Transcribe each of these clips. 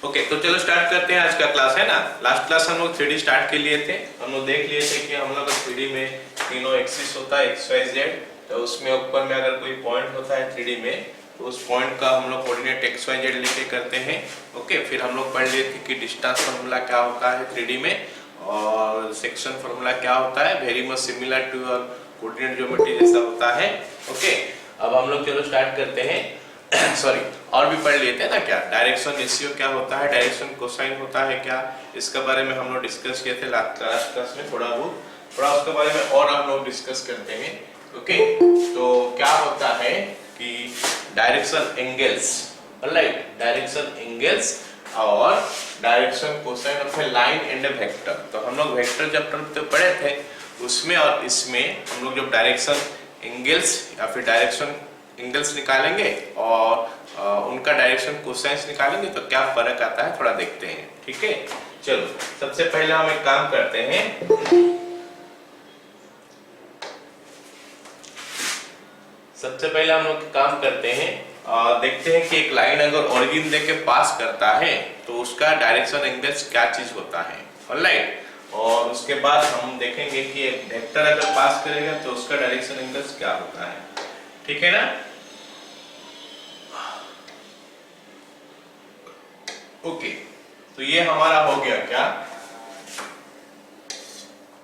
Okay, तो चलो start करते हैं। आज का क्लास है ना, लास्ट क्लास हम लोग 3D स्टार्ट के लिए थे। हम लोग देख लिए थे कि हम लोग 3D में तीनों एक्सिस होता है एक्स वाई जेड, तो उसमें ऊपर में अगर कोई पॉइंट होता है 3D में तो उस पॉइंट का हम लोग कोऑर्डिनेट एक्स वाई जेड लेके करते हैं। ओके, फिर हम लोग पढ़ लिए थे कि डिस्टेंस फार्मूला क्या होता है 3D में, और सेक्शन फार्मूला क्या होता है, very much similar to coordinate geometry जैसा होता है। ओके, अब हम लोग चलो स्टार्ट करते हैं। सॉरी, और भी पढ़ लेते हैं ना, क्या डायरेक्शन रेशियो क्या होता है, डायरेक्शन कोसाइन होता है क्या, इसके बारे में हम लोग डिस्कस किए थे लास्ट क्लास में। थोड़ा उसके बारे में और हम लोग डिस्कस करते हैं। ओके, तो क्या होता है कि direction angles, right, direction angles और direction cosine of a line and a vector. तो हम लोग वेक्टर चैप्टर पढ़े थे, उसमें और इसमें हम लोग जब डायरेक्शन एंगल्स या फिर डायरेक्शन एंगल्स निकालेंगे और उनका डायरेक्शन कोसाइंस निकालेंगे तो क्या फर्क आता है थोड़ा देखते हैं। ठीक है, चलो सबसे पहले हम एक काम करते हैं। सबसे पहले हम लोग काम करते हैं, देखते हैं कि एक लाइन अगर ओरिजिन देके पास करता है तो उसका डायरेक्शन एंगल्स क्या चीज होता है, ऑलराइट। और उसके बाद हम देखेंगे कि एक वेक्टर अगर पास करेगा तो उसका डायरेक्शन एंगल्स क्या होता है। ठीक है ना। ओके, तो ये हमारा हो गया क्या,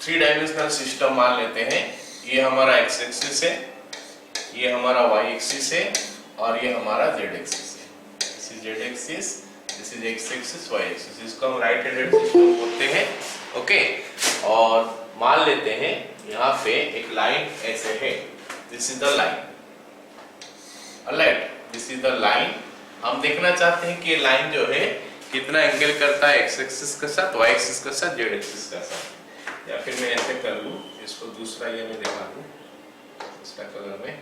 3 डायमेंशनल सिस्टम मान लेते हैं। ये हमारा एक्स एक्सिस है, ये हमारा वाई एक्सिस है और ये हमारा जेड एक्सिस है। This is Z axis, this is X axis, Y axis. इसको हम राइट हैंडेड सिस्टम बोलते हैं। ओके, और मान लेते हैं यहाँ पे एक लाइन ऐसे है, this is the line, alright, this is the line. हम देखना चाहते हैं कि ये लाइन जो है कितना एंगल करता है एक्स एक्सिस के साथ, वाई एक्सिस के साथ, जेड एक्सिस के साथ। या फिर मैं ऐसे कर लूं, इसको दूसरा ये मैं दिखा दूं इसका कलर में,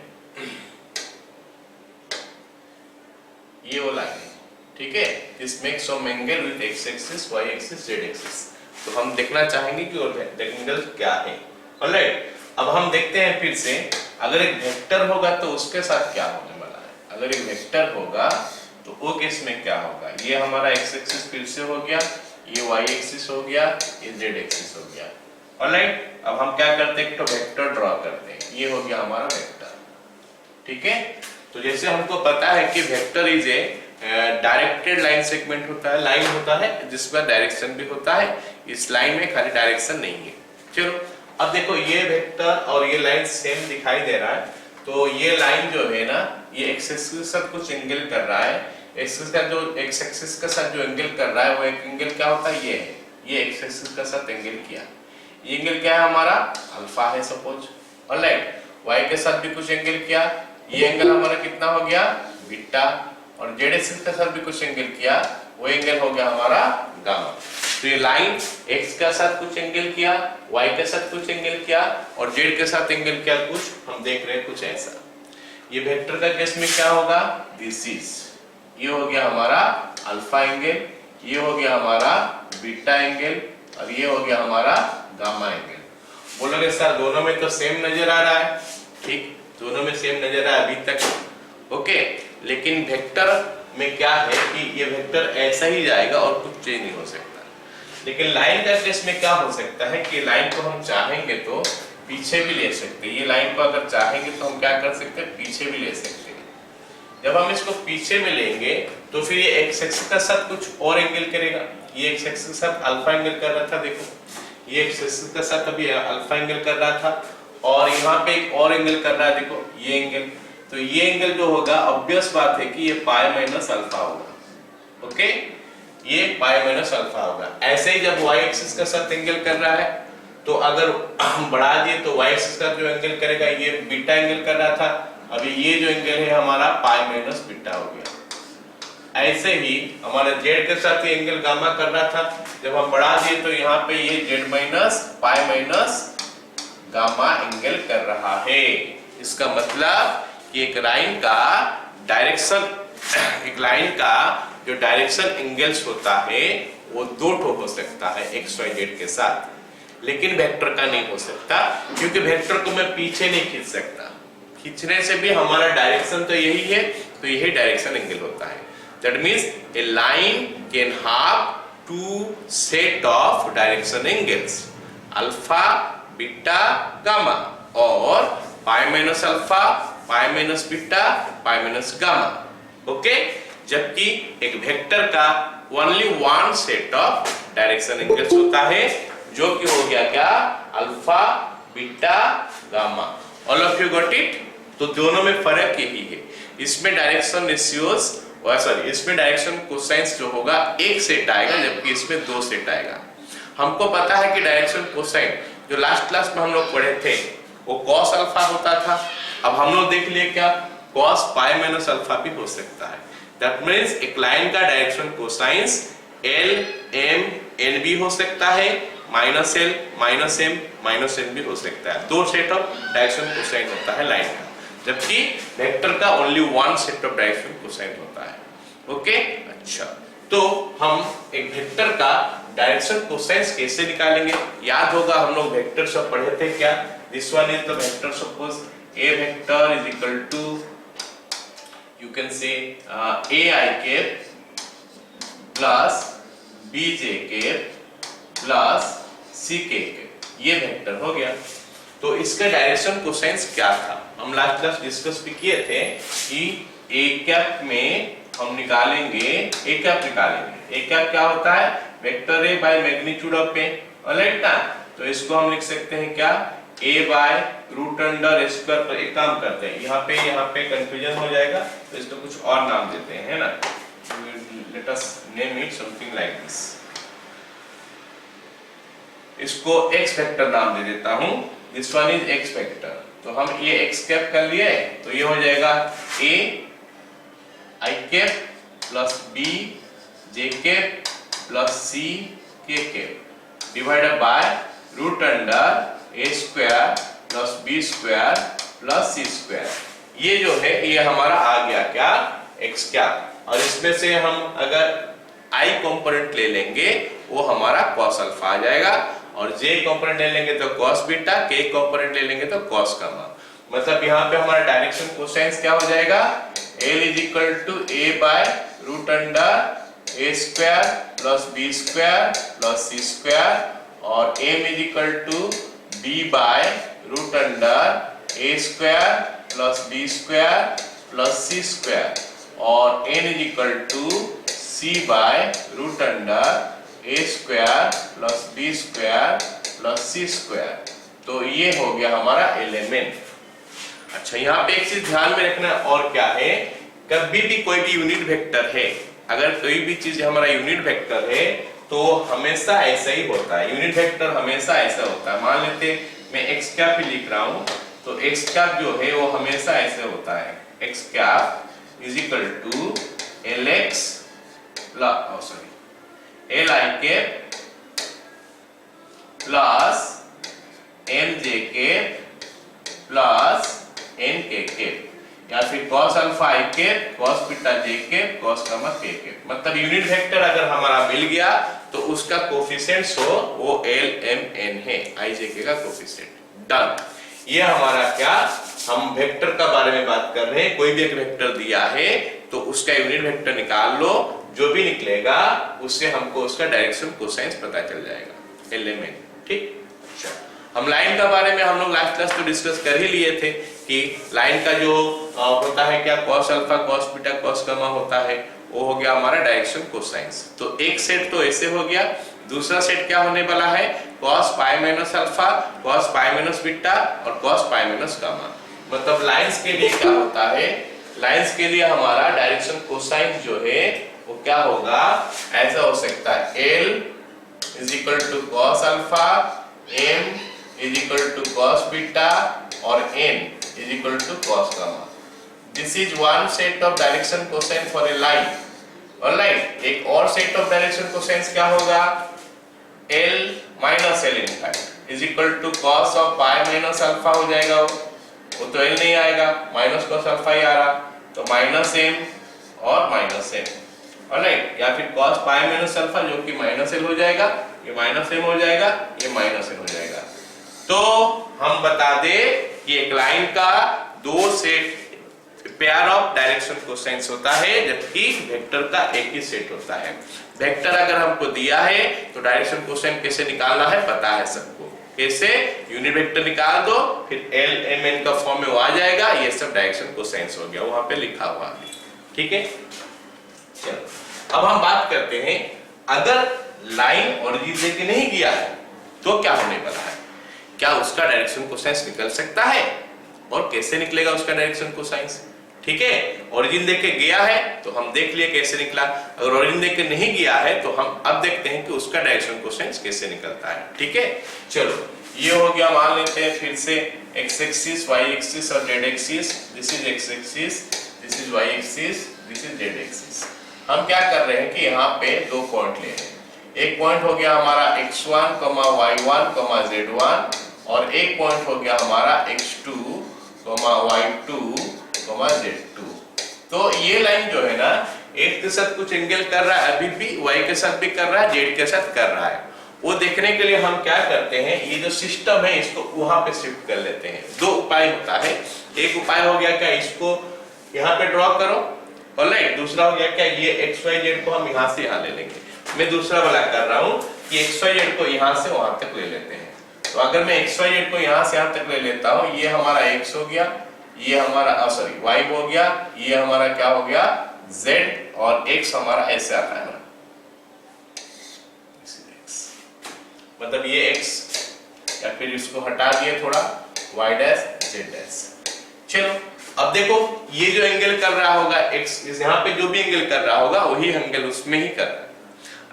ये वो लाइन है। ठीक है, this makes some angle with X axis, Y axis, Z axis. तो हम देखना चाहेंगे कि वो एंगल क्या है, ऑलराइट। अब हम देखते हैं फिर से, अगर एक वेक्टर होगा तो उसके साथ क्या होने वाला है। अगर एक वेक्टर होगा तो वो केस में क्या होगा, ये हमारा एक्स एक्सिस फिर से हो गया, ये वाई एक्सिस हो गया, ये जेड एक्सिस हो गया, ऑलराइट। अब हम क्या करते हैं, एक तो वेक्टर ड्रॉ करते हैं, ये हो गया हमारा वेक्टर। ठीक है, तो जैसे हमको पता है कि vector is a directed line segment होता है, लाइन होता है जिसमें डायरेक्शन भी होता है। इस लाइन में खाली डायरेक्शन नहीं है। चलो अब देखो, ये वेक्टर और ये लाइन सेम दिखाई दे रहा है, तो ये लाइन जो है ना, ये एक्स एक्सिस के साथ कुछ एंगल कर रहा है। एक्स एक्सिस के साथ जो एंगल कर रहा है वो एक एंगल क्या होता है, ये है, ये एक्स एक्सिस के साथ एंगल किया। ये एंगल क्या है हमारा, अल्फा है सपोज, ऑलराइट। वाई के साथ भी कुछ एंगल किया, ये एंगल हमारा कितना हो गया, बीटा। और जेड एक्सिस के साथ भी कुछ एंगल किया, वो एंगल हो गया हमारा गामा। तो ये लाइन x के साथ कुछ एंगल किया, y के साथ कुछ एंगल किया और z के साथ एंगल किया, कुछ हम देख रहे हैं कुछ ऐसा। ये वेक्टर का केस में क्या होगा, दिस इज, ये हो गया हमारा अल्फा एंगल, ये हो गया हमारा बीटा एंगल और ये हो गया हमारा गामा एंगल। बोलोगे सर दोनों में तो सेम नजर आ रहा है, ठीक, दोनों में सेम नजर आ रहा है अभी तक। ओके, लेकिन वेक्टर में क्या है कि ये वेक्टर ऐसा ही जाएगा और कुछ चेंज नहीं हो सकता। लेकिन लाइन का केस में क्या हो सकता है कि लाइन को हम चाहेंगे तो पीछे भी ले सकते हैं। ये लाइन को अगर चाहेंगे तो हम क्या कर सकते हैं, पीछे भी ले सकते हैं। जब हम इसको पीछे में लेंगे तो फिर ये एक्स एक्सिस के साथ कुछ और एंगल करेगा। ये एक्स एक्सिस के साथ अल्फा एंगल कर रहा था, देखो ये एक्स एक्सिस के साथ अभी अल्फा एंगल कर रहा था और यहाँ पे एक और एंगल कर रहा है, देखो ये एंगल। तो ये एंगल जो होगा, ऑब्वियस बात है कि ये पाई माइनस अल्फा होगा। ओके, ये पाई माइनस अल्फा होगा। ऐसे ही जब y एक्सिस का साथ एंगल कर रहा है तो अगर हम बढ़ा दिए तो y एक्सिस का जो एंगल करेगा, ये बीटा एंगल कर रहा था, अभी ये जो एंगल है हमारा पाई माइनस बीटा हो गया। ऐसे ही हमारा z के साथ ये एंगल गामा कर रहा था, जब हम बढ़ा दिए तो यहाँ पे ये z minus pi minus gamma angle कर रहा है। इसका मतलब कि एक लाइन का डायरेक्शन, एक लाइन का जो डायरेक्शन एंगल्स होता है वो दो ठो हो सकता है एक्स वाई जेड के साथ, लेकिन वेक्टर का नहीं हो सकता, क्योंकि वेक्टर को मैं पीछे नहीं खींच सकता। खींचने से भी हमारा डायरेक्शन तो यही है, तो यही डायरेक्शन एंगल होता है। That means a line can have two set of direction angles, alpha beta gamma, और pi minus alpha pi minus beta pi minus gamma. Okay, जबकि एक वेक्टर का only one set of direction angles होता है, जो कि हो गया क्या, alpha beta gamma. All of you got it? तो दोनों में फर्क यही है, इसमें डायरेक्शन रेशियोज सॉरी इसमें डायरेक्शन कोसाइंस जो होगा एक सेट आएगा, जबकि इसमें दो सेट आएगा। हमको पता है कि डायरेक्शन कोसाइन जो लास्ट क्लास में हम लोग पढ़े थे वो कॉस अल्फा होता था। अब हम लोग देख लिए क्या, कॉस पाई माइनस अल्फा भी हो सकता है। दैट मींस एक लाइन का direction cosines L M N भी हो सकता है, minus L minus M minus N भी हो सकता है। दो सेट ऑफ डायरेक्शन कोसाइन होता है लाइन का, जबकि वेक्टर का only one set of direction cosine होता है। ओके, अच्छा, तो हम एक वेक्टर का डायरेक्शन कोसाइंस कैसे निकालेंगे? याद होगा हम लोग वेक्टर सब पढ़े थे क्या? This one is the vector, suppose a vector is equal to you can say ai cap plus bj cap plus ck cap, ये वेक्टर हो गया। तो इसका डायरेक्शन कोसाइंस क्या था? हम लास्ट क्लास डिस्कस भी किए थे कि a कैप में हम निकालेंगे, a कैप निकालेंगे। a कैप क्या होता है? Vector a by magnitude of a, alright ना? तो इसको हम लिख सकते हैं क्या, a by root under square. पर एक काम करते हैं, यहाँ पे कंफ्यूजन हो जाएगा, तो इसको कुछ और नाम देते हैं, है ना? Let us name it something like this. इसको x वेक्टर नाम दे देता हूं, this one is x vector. तो हम ये x कैप कर लिए, तो ये हो जाएगा a i cap plus b j cap plus c k cap divided by root under a square plus b square plus c square. ये जो है ये हमारा आ गया क्या, x कैप। और इसमें से हम अगर i कंपोनेंट ले लेंगे वो हमारा cos अल्फा आ जाएगा, और j कंपोनेंट ले लेंगे तो cos बीटा, k कंपोनेंट ले लेंगे तो cos गामा। मतलब यहाँ पे हमारा डायरेक्शन कोसाइंस क्या हो जाएगा, l is equal to a by root under a square plus b square plus c square, और m is equal to b by root under a square plus b square plus c square, और n is equal to c by root under a square plus b square plus c square. तो ये हो गया हमारा element. अच्छा, यहाँ पे एक चीज ध्यान में रखना, और क्या है, कभी भी कोई भी यूनिट वेक्टर है, अगर कोई भी चीज हमारा यूनिट वेक्टर है तो हमेशा ऐसा ही होता है। यूनिट वेक्टर हमेशा ऐसा होता है। मान लेते मैं x कैप ही लिख रहा हूं, तो x कैप जो है वो हमेशा ऐसे होता है, x cap is equal to lx plus li cap plus mj cap plus nk cap, या फिर cos alpha i cap cos beta j cap cos gamma k cap. मतलब यूनिट वेक्टर अगर हमारा मिल गया तो उसका कोफिशिएंट्स हो वो l m n है, i j k का कोफिशिएंट। डन। ये हमारा क्या, हम वेक्टर का बारे में बात कर रहे हैं। कोई भी एक वेक्टर दिया है तो उसका यूनिट वेक्टर निकाल लो, जो भी निकलेगा उससे हमको उसका डायरेक्शन कोसाइंस पता चल जाएगा, एलिमेंट। ठीक। अच्छा, हम लाइन का बारे में हम लोग लास्ट क्लास तो डिस्कस कर ही लिए थे कि लाइन का जो होता है क्या, cos alpha cos beta cos gamma होता है, वो हो गया हमारा डायरेक्शन कोसाइंस। तो एक सेट तो ऐसे हो गया, दूसरा सेट क्या होने वाला है, cos पाई माइनस अल्फा cos पाई माइनस बीटा और cos पाई माइनस गामा। मतलब लाइंस के लिए क्या होता है, लाइंस के लिए हमारा डायरेक्शन कोसाइंस जो है वो क्या होगा, ऐसा हो सकता है l is equal to cos alpha, m is equal to cos beta और n is equal to cos gamma. This is one set of direction cosine for a line. Alright, एक और सेट ऑफ डायरेक्शन कोसाइंस क्या होगा, l minus l in fact is equal to cos of pi minus alpha हो जाएगा। वो तो l नहीं आएगा, माइनस cos अल्फा ही आ रहा, तो माइनस m और माइनस m। ऑलराइट, या फिर cos पाई माइनस अल्फा जो कि माइनस l हो जाएगा, ये माइनस m हो जाएगा, ये माइनस l हो जाएगा। तो हम बता दे कि एक लाइन का दो set pair of direction cosines होता है, जबकि वेक्टर का एक ही सेट होता है। वेक्टर अगर हमको दिया है तो डायरेक्शन कोसाइन कैसे निकालना है पता है सबको। कैसे? यूनिट वेक्टर निकाल दो, फिर एल एम एन का फॉर्म में वो आ जाएगा, ये सब डायरेक्शन कोसाइंस हो गया, वहां पे लिखा हुआ है। ठीक है, चलो अब हम बात करते हैं, अगर लाइन ओरिजिन लेके नहीं गया है तो क्या होने वाला है, क्या उसका डायरेक्शन कोसाइंस निकल सकता है, और कैसे निकलेगा उसका डायरेक्शन कोसाइंस। ठीक है, ओरिजिन देके गया है तो हम देख लिए कैसे निकला, अगर ओरिजिन देके नहीं गया है तो हम अब देखते हैं कि उसका डायरेक्शन कोसाइंस कैसे निकलता है। ठीक है, चलो ये हो गया, मान लेते हैं फिर से x एक्सिस, y एक्सिस और z axis. This is x axis, this is y axis, this is z axis. हम क्या कर रहे हैं कि यहाँ पे दो पॉइंट ले रहे हैं। एक पॉइंट हो गया हमारा x1, y1, z1, और एक पॉइंट हो गया हमारा x2, y2, z2। तो ये लाइन जो है ना x के साथ कुछ एंगल कर रहा है, अभी भी y के साथ भी कर रहा है, z के साथ कर रहा है। वो देखने के लिए हम क्या करते हैं, ये जो सिस्टम है इसको वहां पे शिफ्ट कर लेते हैं। दो उपाय होता है, एक उपाय हो गया क्या, इसको यहाँ पे ड्रॉ करो, ऑलराइट। दूसरा हो गया क्या, ये x y z को हम यहाँ से यहाँ ले लेंगे। मैं दूसरा वाला कर रहा हूँ कि x y z को यहाँ से वहां तक ले लेते हैं। तो अगर मैं x y z को यहाँ से यहाँ तक ले लेता हूँ, ये हमारा x हो गया, ये हमारा सॉरी y हो गया, ये हमारा क्या हो गया z, और x हमारा ऐसे आता है, मतलब ये x, या फिर इसको हटा दिए थोड़ा, y डैश z डैश। चलो अब देखो, ये जो एंगल कर रहा होगा x, यहाँ पे जो भी एंगल कर रहा होगा वही एंगल उसमें ही कर रहा है।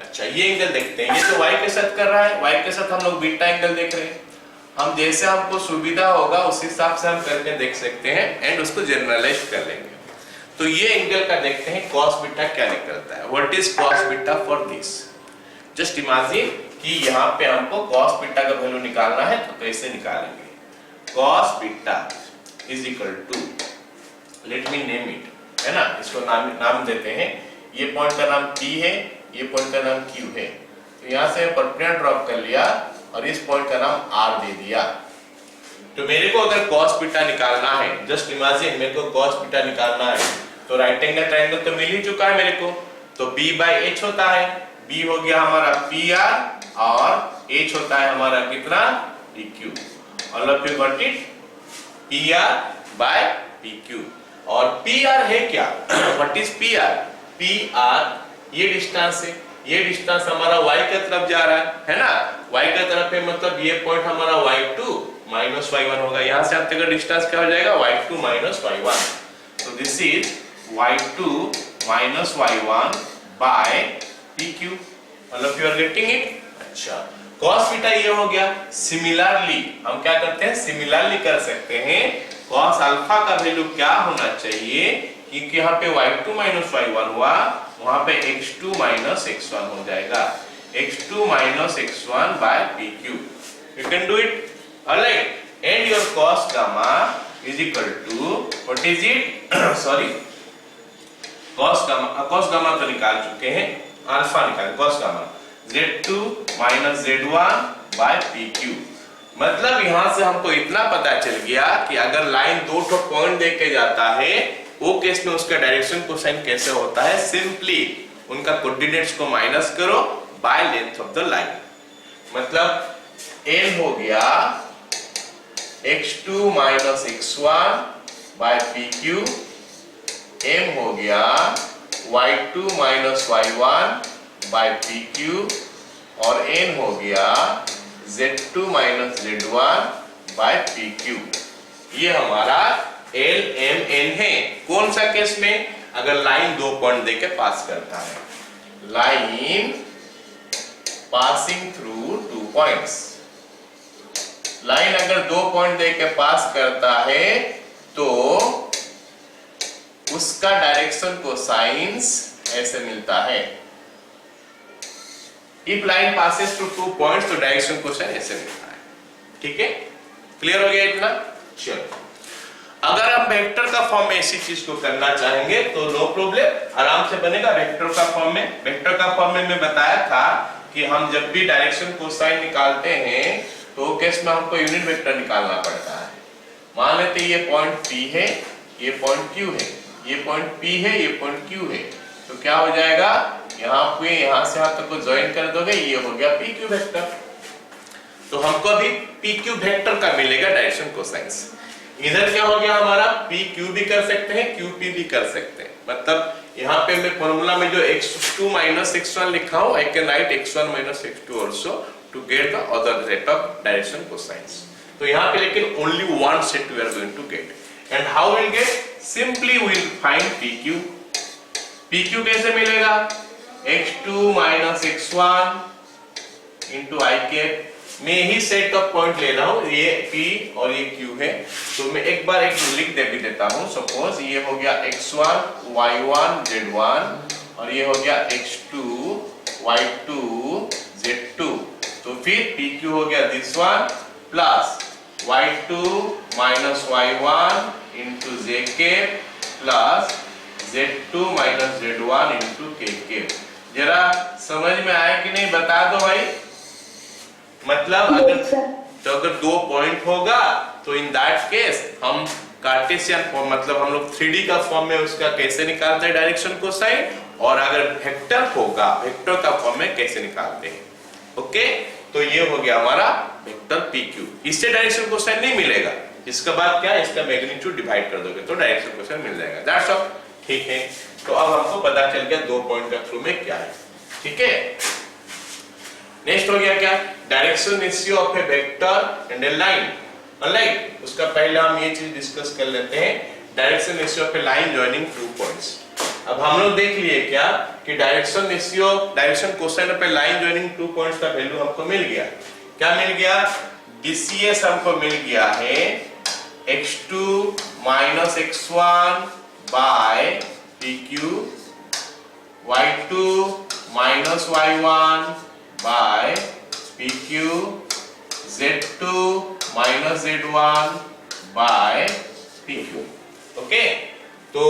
अच्छा ये एंगल देखते हैं, ये तो y के साथ कर रहा है, y के साथ हम लोग बीटा एंगल देख रहे हैं। हम जैसे हमको सुविधा होगा उस हिसाब से हम करके देख सकते हैं एंड उसको जनरलाइज कर लेंगे। तो ये एंगल का देखते हैं cos बीटा क्या निकलता है। What is cos beta for this? Just imagine कि यहाँ पे हमको cos बीटा का वैल्यू निकालना है, तो कैसे निकालेंगे। cos beta is equal to, let me name it, है ना, इसको नाम देते हैं। ये पॉइंट का नाम P है, ये पॉइंट का नाम Q है। तो यहाँ से परपेंडिकुलर ड्रॉप कर लिया और इस पॉइंट का नाम R दे दिया। तो मेरे को अगर cos बीटा निकालना है, जस्ट इमेजिन मेरे को cos बीटा निकालना है, तो राइट एंगल ट्रायंगल तो मिल ही चुका है मेरे को, तो B बाय H होता है। B हो गया हमारा PR और H होता है हमारा कितना, PQ। All of you got it, PR by PQ। और PR है क्या, व्हाट इज PR? PR ये डिस्टेंस है, ये डिस्टेंस हमारा y की तरफ जा रहा है ना, y की तरफ है, मतलब ये पॉइंट हमारा y2 माइनस y1 होगा। यहाँ से आप तक डिस्टेंस क्या हो जाएगा, y2 माइनस y1। तो this is y2 minus y1 by PQ। मतलब यू आर गेटिंग इट। अच्छा cos बीटा ये हो गया। सिमिलरली हम क्या करते हैं, सिमिलरली कर सकते हैं, cos अल्फा का वैल्यू क्या होना चाहिए, क्योंकि यहाँ पे y2 माइनस y1 हुआ, वहां पे x2 माइनस x1 हो जाएगा, x2 minus x1 by PQ। You can do it, alright, and your cos gamma is equal to what is it? Sorry, cos gamma तो निकाल चुके हैं, अल्फा निकाल, cos gamma z2 minus z1 by PQ। मतलब यहाँ से हमको इतना पता चल गया कि अगर लाइन दो ठो पॉइंट देके जाता है, वो केस में उसका डायरेक्शन कोसाइन कैसे होता है, सिंपली उनका कोऑर्डिनेट्स को माइनस करो by length of the line. मतलब n हो गया x2 minus x1 by PQ, m हो गया y2 minus y1 by PQ, और n हो गया z2 minus z1 by PQ। ये हमारा L M N है। कौन सा केस में, अगर लाइन दो पॉइंट देके पास करता है, line passing through two points. Line अगर दो पॉइंट देके पास करता है तो उसका डायरेक्शन कोसाइंस ऐसे मिलता है। If line passes through two points तो डायरेक्शन कोसाइन ऐसे मिलता है। ठीक है, क्लियर हो गया इतना। चलो अगर हम वेक्टर का फॉर्म में ऐसी चीज को करना चाहेंगे तो नो प्रॉब्लम, आराम से बनेगा वेक्टर का फॉर्म में। वेक्टर का फॉर्म में मैं बताया था कि हम जब भी डायरेक्शन कोसाइन निकालते हैं तो केस में हमको यूनिट वेक्टर निकालना पड़ता है। मान लेते ये पॉइंट P है ये पॉइंट Q है, ये पॉइंट P है, ये पॉइंट Q है। तो क्या हो जाएगा, यहाँ पे यहाँ से यहाँ तक को ज्वाइन कर दोगे, ये हो गया PQ वेक्टर। तो हमको अभी PQ वेक्टर का मिलेगा डायरेक्शन कोसाइंस। इधर क्या हो गया हमारा, PQ भी कर सकते हैं, QP भी कर सकते हैं। मतलब यहाँ पे मैं फॉर्मूला में जो x2 minus x1 लिखा हूँ, I can write x1 minus x2 also to get the other set of direction cosines. तो यहाँ पे लेकिन only one set we are going to get. And how we'll get? Simply we'll find PQ. PQ कैसे मिलेगा? x2 minus x1 into I cap। मैं ही set of point ले रहा हूँ, ये P और ये Q है। तो मैं एक बार एक लिख दे भी देता हूँ। सपोज ये हो गया x1 y1 z1 और ये हो गया x2 y2 z2। तो फिर PQ हो गया this one plus y2 minus y1 into j cap plus z2 minus z1 into k cap। जरा समझ में आया कि नहीं, बता दो भाई। मतलब अगर दो पॉइंट होगा तो इन दैट केस हम कार्टेशियन फॉर्म, मतलब हम लोग 3D का फॉर्म में उसका कैसे निकालते हैं डायरेक्शन कोसाइन, और अगर वेक्टर होगा वेक्टर का फॉर्म में कैसे निकालते हैं। ओके, तो ये हो गया हमारा वेक्टर PQ। इससे डायरेक्शन कोसाइन नहीं मिलेगा, इसके बाद क्या, इसका मैग्नीट्यूड डिवाइड कर दोगे तो डायरेक्शन कोसाइन मिल जाएगा। दैट्स ऑल, ठीक है। तो अब हमको पता चल गया दो पॉइंट का थ्रू में क्या है, ठीक है। नेक्स्ट हो गया क्या, direction ratio of A vector and A line. Alright, उसका पहले हम ये चीज डिस्कस कर लेते हैं, direction ratio of a line joining two points. अब हम लोग देख लिए क्या कि direction ratio, direction cosine of a line joining two points का वैल्यू हमको मिल गया। क्या मिल गया, DCS हमको मिल गया है x2 minus x1 by PQ, y2 minus y1 by PQ, z2 minus z1 by PQ। Okay, तो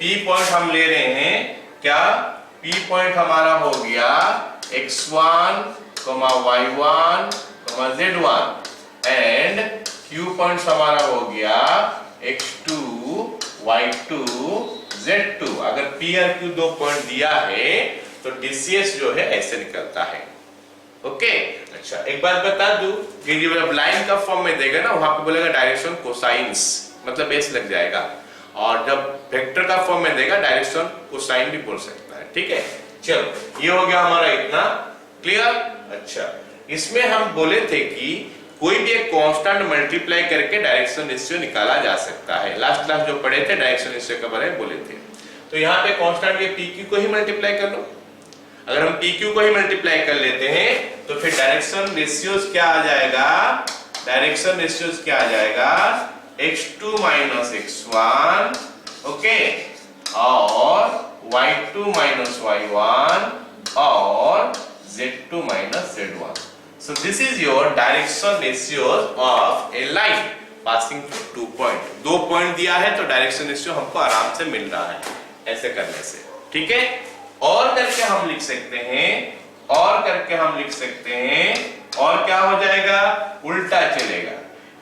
P पॉइंट हम ले रहे हैं क्या, P पॉइंट हमारा हो गया x1, y1, z1 and Q point हमारा हो गया x2, y2, z2। अगर P और Q दो पॉइंट दिया है तो DCS जो है ऐसे निकलता है। ओके, अच्छा एक बात बता दूं कि जब लाइन का फॉर्म में देगा ना, वहां पे बोलेगा डायरेक्शन कोसाइंस, मतलब एस लग जाएगा, और जब वेक्टर का फॉर्म में देगा डायरेक्शन कोसाइन भी बोल सकता है, ठीक है। चलो, ये हो गया हमारा इतना क्लियर। अच्छा, इसमें हम बोले थे कि कोई भी एक कांस्टेंट मल्टीप्लाई करके डायरेक्शन रेशियो निकाला जा सकता है। लास्ट क्लास जो पढ़े थे डायरेक्शन रेशियो के बारे में बोले थे। तो यहाँ पे कांस्टेंट ये PQ को ही मल्टीप्लाई कर लो। अगर हम PQ को ही मल्टीप्लाई कर लेते हैं तो फिर डायरेक्शन रेशियोज क्या आ जाएगा, डायरेक्शन रेशियोज क्या आ जाएगा, x2 minus x1, ओके, और y2 minus y1 और z2 minus z1। So this is your direction ratios of a line passing through two point। दो पॉइंट दिया है तो डायरेक्शन रेशियो हमको आराम से मिल रहा है ऐसे करने से, ठीक है। और करके हम लिख सकते हैं, और करके हम लिख सकते हैं, और क्या हो जाएगा, उल्टा चलेगा,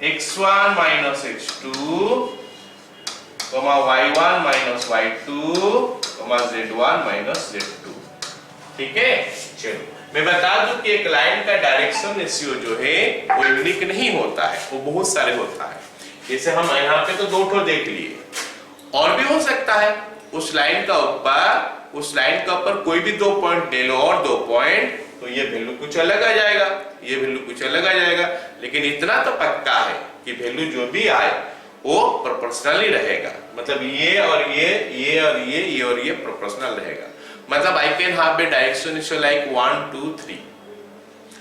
x1 minus x2, y1 minus y2, z1 minus z2, ठीक है। चलो, मैं बता दूं कि एक लाइन का डायरेक्शन रेशियो जो है वो यूनिक नहीं होता है, वो बहुत सारे होता है। जैसे हम यहाँ पे तो दो ठो देख लिए, और भी हो सकता है उस लाइन का ऊपर कोई भी दो पॉइंट ले लो और दो पॉइंट, तो ये वैल्यू कुछ अलग आ जाएगा, ये वैल्यू कुछ अलग आ जाएगा। लेकिन इतना तो पक्का है कि वैल्यू जो भी आए वो प्रोपोर्शनली रहेगा, मतलब ये और ये और ये और ये प्रोपोर्शनल रहेगा। मतलब I can have a direction ratio like 1 2 3।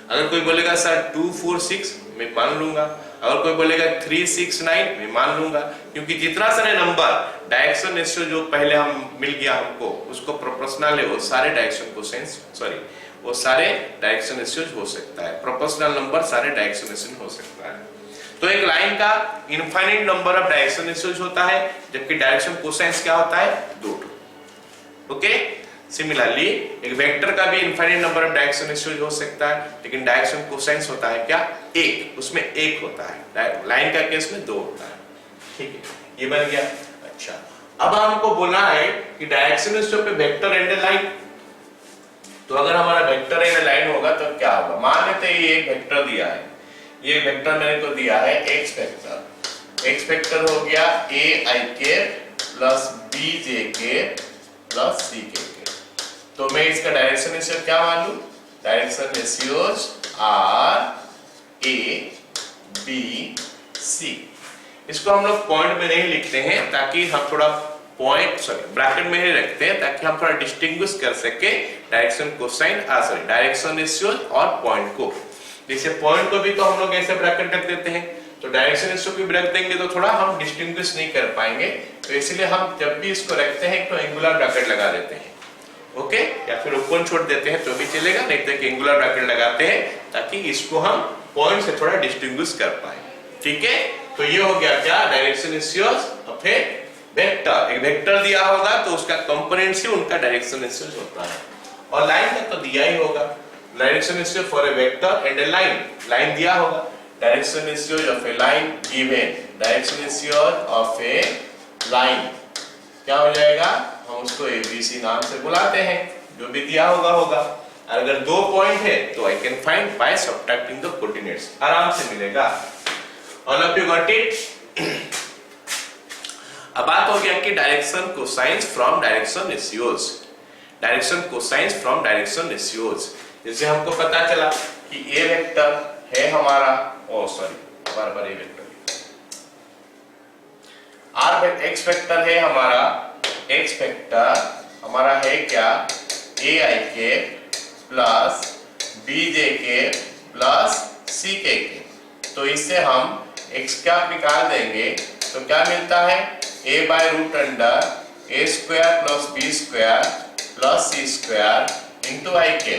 अगर कोई बोलेगा सर 2 4 6, मैं मान लूंगा। अगर कोई बोलेगा 3 6 9, मैं मान लूंगा, क्योंकि जितना सारे नंबर डायरेक्शन रेशियो जो पहले हम मिल गया हमको उसको प्रोपोर्शनल है, वो सारे डायरेक्शन कोसाइंस वो सारे डायरेक्शन रेशियो हो सकता है। प्रोपोर्शनल नंबर सारे डायरेक्शन रेशियो हो सकता है। तो एक लाइन का infinite number of direction ratios होता है, जबकि डायरेक्शन कोसाइंस क्या होता है, 2। ओके, सिमिलरली एक वेक्टर का भी infinite number of direction ratios हो सकता है, लेकिन डायरेक्शन कोसाइंस होता है क्या, 1, उसमें 1 होता है। लाइन का केस में 2 होता है, ठीक है। ये बन गया। अच्छा, अब हमको बोलना है कि डायरेक्शन रेशियो पे वेक्टर एंड लाइन। तो अगर हमारा वेक्टर एंड लाइन होगा तो क्या होगा, मान लेते हैं ये एक वेक्टर दिया है, ये वेक्टर मेरे को दिया है एक्स वेक्टर। एक्स वेक्टर हो गया ए आई K plus B J K plus सी के। तो मैं इसका डायरेक्शन रेशियो क्या मानूं, direction ratios are A B C. इसको हम लोग पॉइंट में नहीं लिखते हैं ताकि हम थोड़ा पॉइंट ब्रैकेट में ही रखते हैं ताकि हम थोड़ा डिस्टिंग्विश कर सके डायरेक्शन कोसाइन डायरेक्शन रेशियो और पॉइंट को। जैसे पॉइंट को भी तो हम लोग ऐसे ब्रैकेट रख देते हैं, तो डायरेक्शन रेशियो को भी रख देंगे तो थोड़ा हम डिस्टिंग्विश नहीं कर पाएंगे, तो इसलिए हम जब भी इसको रखते हैं तो एंगुलर ब्रैकेट लगा देते हैं, ओके, या फिर ओपन छोड़ देते हैं तो भी चलेगा, नहीं तो एंगुलर ब्रैकेट लगाते हैं ताकि इसको हम पॉइंट से थोड़ा डिस्टिंग्विश कर पाए। ठीक है, तो ये हो गया क्या, direction ratios of A vector. एक वेक्टर दिया होगा तो उसका कंपोनेंट से उनका डायरेक्शन रेशियोज होता है, और लाइन का तो दिया ही होगा, direction ratio for a vector and A line, line दिया होगा, direction ratios of a line given, direction ratios of a line क्या हो जाएगा, हम उसको एबीसी नाम से बुलाते हैं, जो भी दिया होगा। अगर दो पॉइंट है तो आई can find by subtracting the coordinates, आराम से मिलेगा। All of you got it. अब बात हो गया कि direction cosines from direction ratios, direction cosines from direction ratios. जैसे हमको पता चला कि ए वेक्टर है हमारा, बार-बार ए वेक्टर, आर एक्स वेक्टर है हमारा, एक्स वेक्टर हमारा है क्या, ए आई K plus B J K plus सी के। तो इससे हम x क्या निकाल देंगे तो क्या मिलता है, a by root under A square plus B square plus C square into I K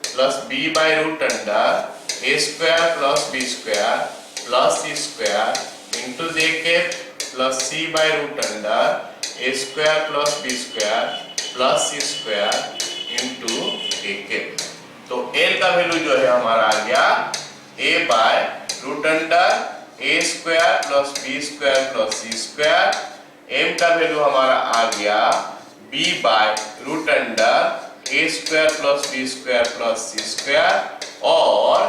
plus B by root under A square plus B square plus C square into J K plus C by root under A square plus B square plus C square into A K. तो l का value जो है हमारा आ गया a by root under A square plus B square plus C square, m का value हमारा आ गया b by root under A square plus B square plus C square, और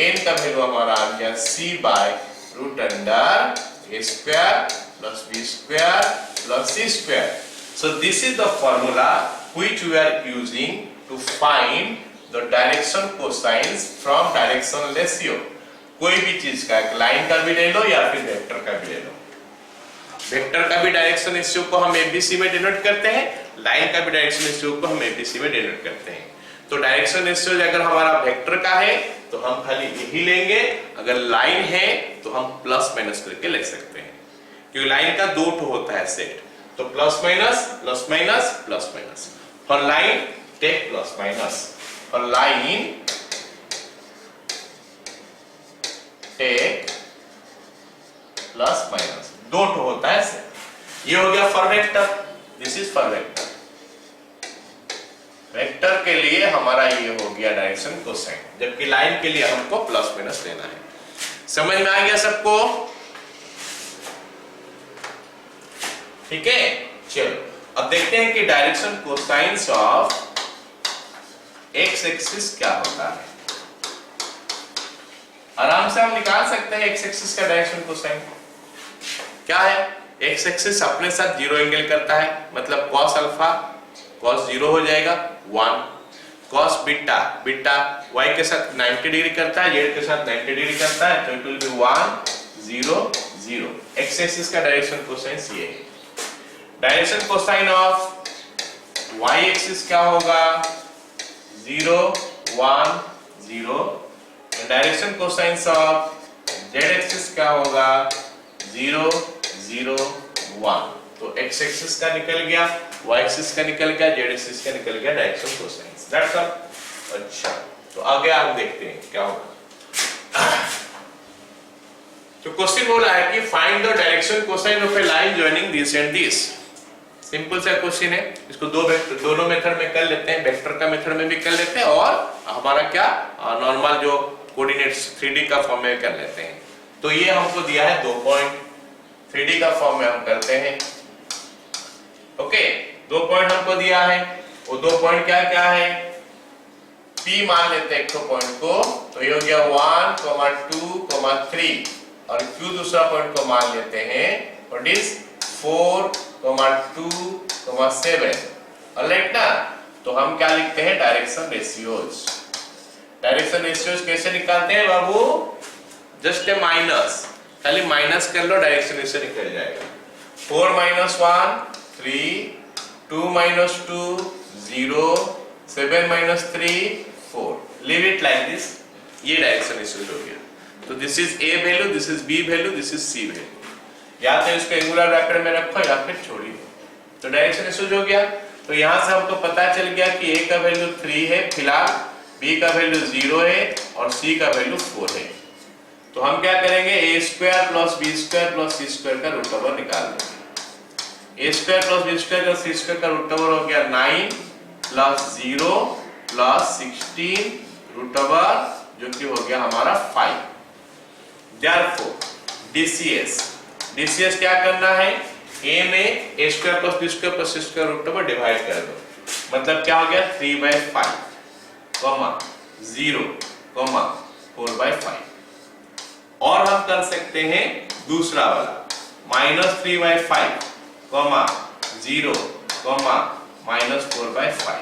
n का वैल्यू हमारा आ गया c by root under A square plus B square plus C square. So this is the formula which we are using to find the direction cosines from direction ratio। कोई भी चीज का, line का भी ले लो या फिर वेक्टर का भी ले लो, वेक्टर का भी डायरेक्शन रेशियो को हम एबीसी में डिनोट करते हैं, लाइन का भी डायरेक्शन रेशियो को हम एबीसी में डिनोट करते हैं। तो डायरेक्शन रेशियो अगर हमारा वेक्टर का है तो हम खाली यही लेंगे, अगर लाइन है तो हम प्लस माइनस करके लिख सकते हैं, क्योंकि लाइन का दो ठो होता है सेट, तो plus minus plus minus plus minus. For line take plus minus, for line take plus minus, दो ठो होता है सेट। ये हो गया for vector, this is for vector. Vector के लिए हमारा ये हो गया डायरेक्शन कोसाइन, जबकि लाइन के लिए हमको प्लस माइनस लेना है। समझ में आ गया सबको? ठीक है, चलो अब देखते हैं कि direction cosines of x axis क्या होता है। आराम से हम निकाल सकते हैं एक्स एक्सिस का डायरेक्शन कोसाइन क्या है। एक्स एक्सिस अपने साथ जीरो एंगल करता है, मतलब cos अल्फा cos जीरो हो जाएगा 1, cos बीटा बीटा y के साथ 90 डिग्री करता है, z के साथ 90 डिग्री करता है, तो it will B 1 0 0। X axis का डायरेक्शन कोसाइन ये है। Direction cosine of y axis क्या होगा, 0 1 0। Direction cosine of z axis क्या होगा, 0 0 1। तो x एक्सिस का निकल गया, y एक्सिस का निकल गया, z एक्सिस का निकल गया डायरेक्शन कोसाइन। That's all. अच्छा, तो आगे आप देखते हैं क्या होगा। तो क्वेश्चन बोला है कि find the direction cosine of a line joining this and this. Simple सा क्वेश्चन है, इसको दोनों मेथड में कर लेते हैं, वेक्टर का मेथड में भी कर लेते हैं और हमारा क्या नॉर्मल जो कोऑर्डिनेट्स 3D का फॉर्म में कर लेते हैं। तो ये हमको दिया है 2 पॉइंट, 3D का फॉर्म में हम करते हैं। ओके, 2 पॉइंट हमको दिया है, वो 2 पॉइंट क्या क्या है, P मान लेते हैं एक तो पॉइंट को, तो ये हो गया 1, 2, 3 और Q दूसरा पॉइंट को मान लेते हैं व्हाट इज 4, 2, 7। ऑलराइट ना, तो हम क्या लिखते हैं डायरेक्शन रेशियोज। डायरेक्शन रेशियोज कैसे निकालते हैं बाबू, जस्ट ए माइनस, खाली माइनस कर लो डायरेक्शन रेशियो निकल जाएगा। 4 - 1 3, 2 - 2 0, 7 - 3 4, लीव इट लाइक दिस, ये डायरेक्शन रेशियो हो गया। तो this is A value, this is B value, this is C value, या तो इसको एंगुलर ब्रैकेट में रखो या फिर छोड़िए। तो डायरेक्शन रेशियो हो गया। तो यहां से हमको पता चल गया कि ए का वैल्यू 3 है फिलहाल, बी का वैल्यू 0 है और सी का वैल्यू 4 है। तो हम क्या करेंगे, a square plus b square plus c square का रूट ओवर निकाल लेंगे। a square plus b square plus c square का रूट ओवर हो गया 9 प्लस 0 प्लस 16 रूट ओवर, जो कि हो गया हमारा 5। Therefore DCS क्या करना है, a में a square plus b square plus c square root over divide कर दो, मतलब क्या हो गया 3/5 0 4/5। और हम कर सकते हैं दूसरा वाला -3/5 0 -4/5,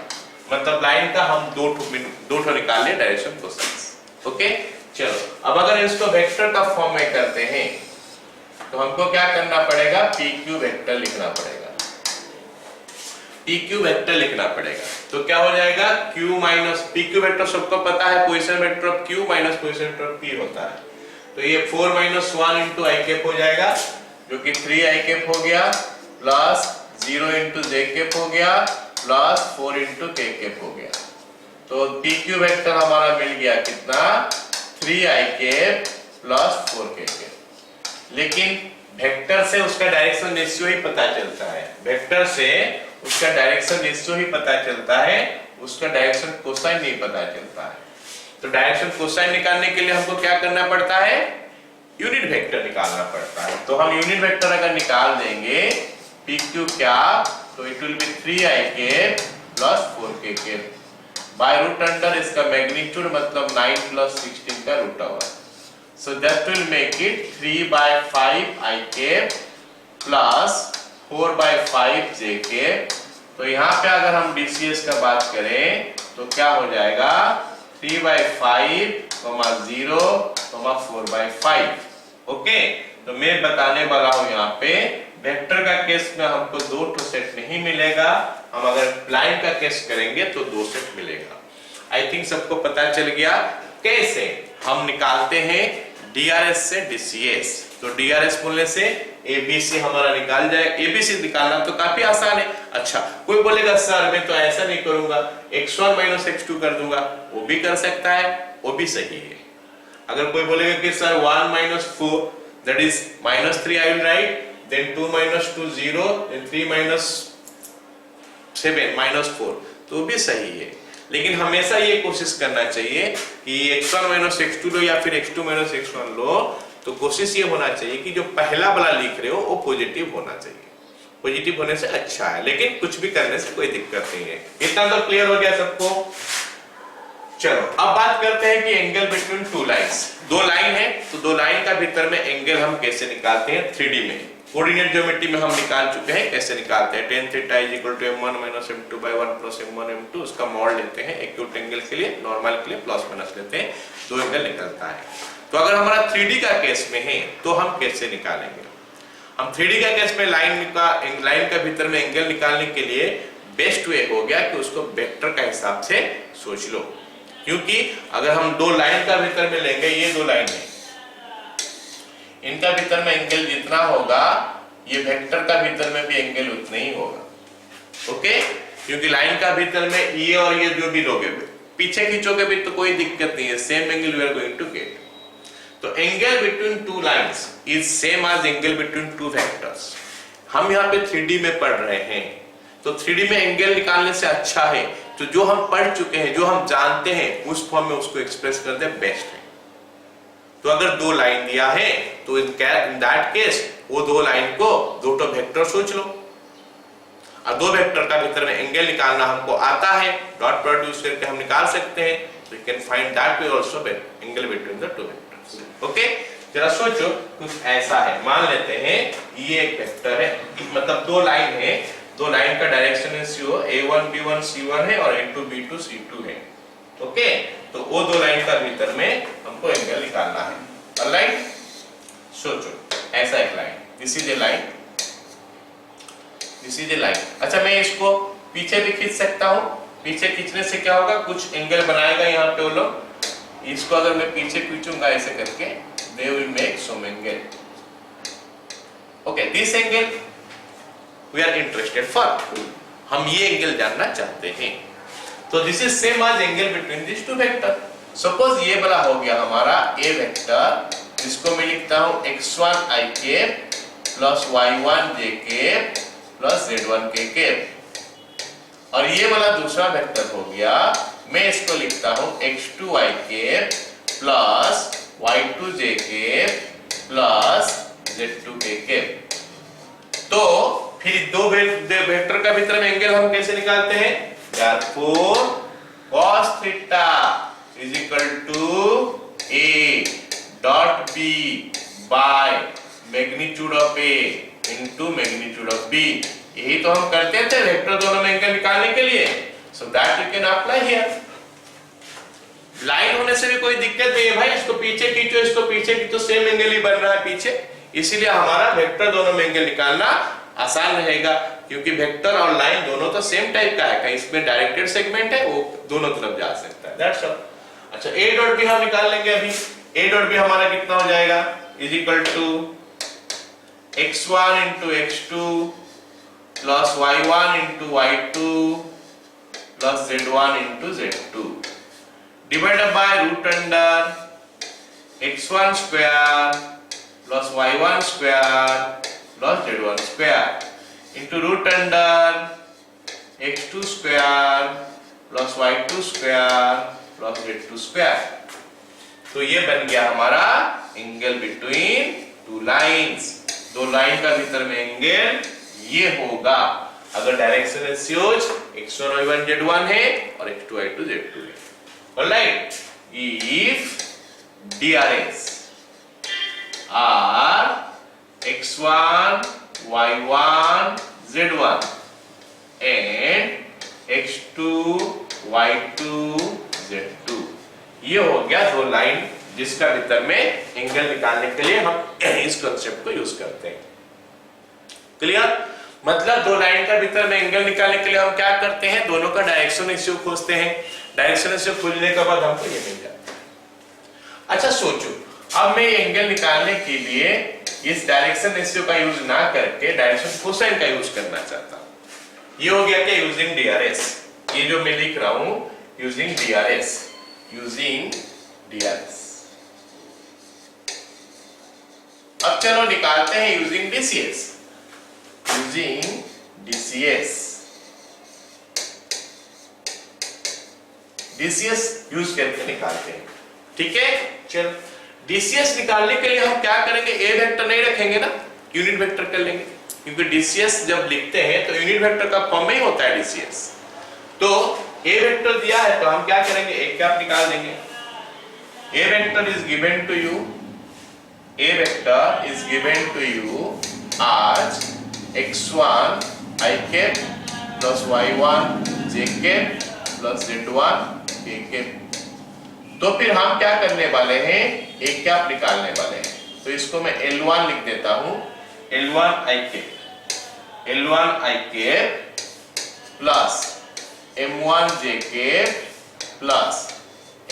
मतलब लाइन का हम दो ठो निकाल लिए डायरेक्शन क्वेश्चंस। ओके, चलो अब अगर इसको वेक्टर का फॉर्म में करते हैं तो हमको क्या करना पड़ेगा, PQ वेक्टर लिखना पड़ेगा। PQ वेक्टर लिखना पड़ेगा, तो क्या हो जाएगा Q माइनस PQ वेक्टर सबको पता है, position vector of Q minus position vector of P होता है। तो ये 4 - 1 into i कैप हो जाएगा, जो कि 3i कैप हो गया, प्लस 0 into j कैप हो गया, प्लस 4 into k कैप हो गया। तो PQ वेक्टर हमारा मिल गया कितना, 3i cap plus 4k cap. लेकिन वेक्टर से उसका डायरेक्शन रेशियो ही पता चलता है, वेक्टर से उसका डायरेक्शन रेशियो ही पता चलता है, उसका डायरेक्शन कोसाइन नहीं पता चलता है। तो डायरेक्शन कोसाइन निकालने के लिए हमको क्या करना पड़ता है, यूनिट वेक्टर निकालना पड़ता है। तो हम यूनिट वेक्टर अगर निकाल देंगे PQ क्या, तो it will be 3i cap plus 4k cap by root under इसका मैग्नीट्यूड, मतलब 9 प्लस 16 का root over. So that will make it 3/5i cap plus 4/5 j cap. तो यहाँ पे अगर हम DCS का बात करें तो क्या हो जाएगा 3/5, 0, 4/5। ओके, तो मैं बताने वाला हूं यहाँ पे वेक्टर का केस में हमको 2 ठो सेट नहीं मिलेगा, हम अगर लाइन का केस करेंगे तो 2 सेट मिलेगा। आई थिंक सबको पता चल गया कैसे हम निकालते हैं DRS से DCS। तो DRS बोलने से ABC हमारा निकाल जाए, ABC निकालना तो काफी आसान है। अच्छा, कोई बोलेगा सर मैं तो ऐसा नहीं करूंगा, x1 - x2 कर दूंगा, वो भी कर सकता है, वो भी सही है। अगर कोई बोलेगा कि sir 1 - 4 that is -3 I will write, then 2 - 2 0, then 3 - 7 -4, तो भी सही है। लेकिन हमेशा ये कोशिश करना चाहिए कि x1 - x2 लो या फिर x2 - x1 लो, तो कोशिश ये होना चाहिए कि जो पहला वाला लिख रहे हो वो पॉजिटिव होना चाहिए। पॉजिटिव होने से अच्छा है, लेकिन कुछ भी करने से कोई दिक्कत नहीं है। इतना तो क्लियर हो गया सबको। चलो अब बात करते हैं कि एंगल बिटवीन 2 लाइंस। 2 लाइन है, तो 2 लाइन का भीतर में एंगल हम कैसे निकालते हैं 3D में। कोऑर्डिनेट ज्योमेट्री में हम निकाल चुके हैं, कैसे निकालते हैं tan θ = m1 - m2/1 + m1 m2, उसका मॉड लेते हैं एक्यूट एंगल के लिए, नॉर्मल के लिए प्लस माइनस लेते हैं, 2 एंगल निकलता है। तो अगर हमारा 3D का केस में है तो हम कैसे निकालेंगे, हम 3D का केस में लाइन का भीतर में एंगल निकालने के लिए बेस्ट वे हो गया कि उसको वेक्टर का हिसाब से सोच लो। क्योंकि अगर हम 2 लाइन का भीतर में लेंगे, ये 2 लाइन है, इनका भीतर में एंगल जितना होगा ये वेक्टर का भीतर में भी एंगल उतना ही होगा। ओके, क्योंकि लाइन का भीतर में ये और ये जो भी लोगे पीछे खींचोगे भी तो कोई दिक्कत नहीं है, same angle we are going to get. तो angle between 2 lines is same as angle between 2 vectors. हम यहाँ पे 3D में पढ़ रहे हैं, तो 3D में एंगल निकालने से अच्छा है तो जो हम पढ़ चुके हैं, जो हम जानते हैं, उस फॉर्म में उसको एक्सप्रेस कर दे, बेस्ट है। तो अगर 2 लाइन दिया है तो इन दैट केस वो 2 लाइन को 2 वेक्टर सोच लो। और दो वेक्टर का भीतर में एंगल निकालना हमको आता है, डॉट प्रोडक्ट यूज करके हम निकाल सकते हैं। तो you can find that way also angle between the two vectors. Okay, जरा सोचो कुछ ऐसा है, मान लेते हैं ये एक वेक्टर है, मतलब दो लाइन है, दो लाइन का direction ratio a1 b1 c1 है और a2 b2 c2 है। ओके, तो वो दो लाइन का भीतर में हमको एंगल निकालना है। ऑलराइट, सोचो ऐसा एक line, this is A line, this is A line. अच्छा, मैं इसको पीछे भी खींच सकता हूँ, पीछे खींचने से क्या होगा, कुछ एंगल बनाएगा यहाँ पे वो लोग। इसको अगर मैं पीछे खींचूंगा ऐसे करके, they will make some angle. Okay, this angle we are interested for. हम ये एंगल जानना चाहते हैं। तो this is same as angle between these two vector. Suppose ये वाला हो गया हमारा a वेक्टर, जिसको मैं लिखता हूँ x1 i cap plus y1 j cap plus z1 k cap, और ये वाला दूसरा वेक्टर हो गया, मैं इसको लिखता हूँ x2 i cap plus y2 j cap plus z2 k cap. तो फिर दो वेक्टर का भीतर में एंगल हम कैसे निकालते हैं? Therefore cos theta is equal to a dot b by magnitude of a into magnitude of b। यही तो हम करते थे वेक्टर दोनों में एंगल निकालने के लिए। So that you can apply here। Line होने से भी कोई दिक्कत नहीं है भाई, इसको पीछे खींचो, इसको पीछे खींचो, सेम एंगल ही बन रहा है पीछे, इसीलिए हमारा वेक्टर दोनों में एंगल निकालना आसान रहेगा, क्योंकि वेक्टर और लाइन दोनों तो सेम टाइप का है, कहीं इसमें डायरेक्टेड सेगमेंट है, वो दोनों तरफ जा सकता है। That's all. अच्छा, a डॉट भी हम निकाल लेंगे अभी। a डॉट भी हमारा कितना हो जाएगा, is equal to x1 into x2 plus y1 into y2 plus z1 into z2 divided by root under x1 square plus y1 square plus z1 square into root under x2 square plus y2 square plus z2 square। तो ये बन गया हमारा angle between two lines. दो line का भीतर में angle ये होगा अगर direction ratios x1 y1 z1 है और x2 y2 z2 है। Alright, if DRS are x1 y1 z1 and x2 y2 z2, ये हो गया दो लाइन जिसका भीतर में एंगल निकालने के लिए हम इस कंसेप्ट को यूज करते हैं। क्लियर? मतलब दो लाइन का भीतर में एंगल निकालने के लिए हम क्या करते हैं, दोनों का डायरेक्शन रेशियो खोजते हैं, डायरेक्शन रेशियो खोजने के बाद हमको ये मिल जाता है। अच्छा सोचो, अब मैं एंगल निकालने के लिए इस डायरेक्शन रेशियो का यूज ना करके डायरेक्शन कोसाइन का यूज करना चाहता हूं। ये हो गया क्या, यूजिंग डीआरएस। ये जो मैं लिख रहा हूं यूजिंग डीआरएस, यूजिंग डीआरएस। अब चलो निकालते हैं using DCS, using DCS. DCS use करके निकालते हैं, ठीक है। चलो डीसीएस निकालने के लिए हम क्या करेंगे, ए वेक्टर नहीं रखेंगे ना, यूनिट वेक्टर कर लेंगे, क्योंकि डीसीएस जब लिखते हैं तो यूनिट वेक्टर का फॉर्म में ही होता है डीसीएस। तो ए वेक्टर दिया है तो हम क्या करेंगे, एक कैप निकाल देंगे। A vector is given to you, a vector is given to you as x1 i cap plus y1 j cap plus z1 k cap. तो फिर हम क्या करने वाले हैं, एक कैप निकालने वाले हैं। तो इसको मैं L1 लिख देता हूं, L1 i cap, L1 i cap plus M1 j cap plus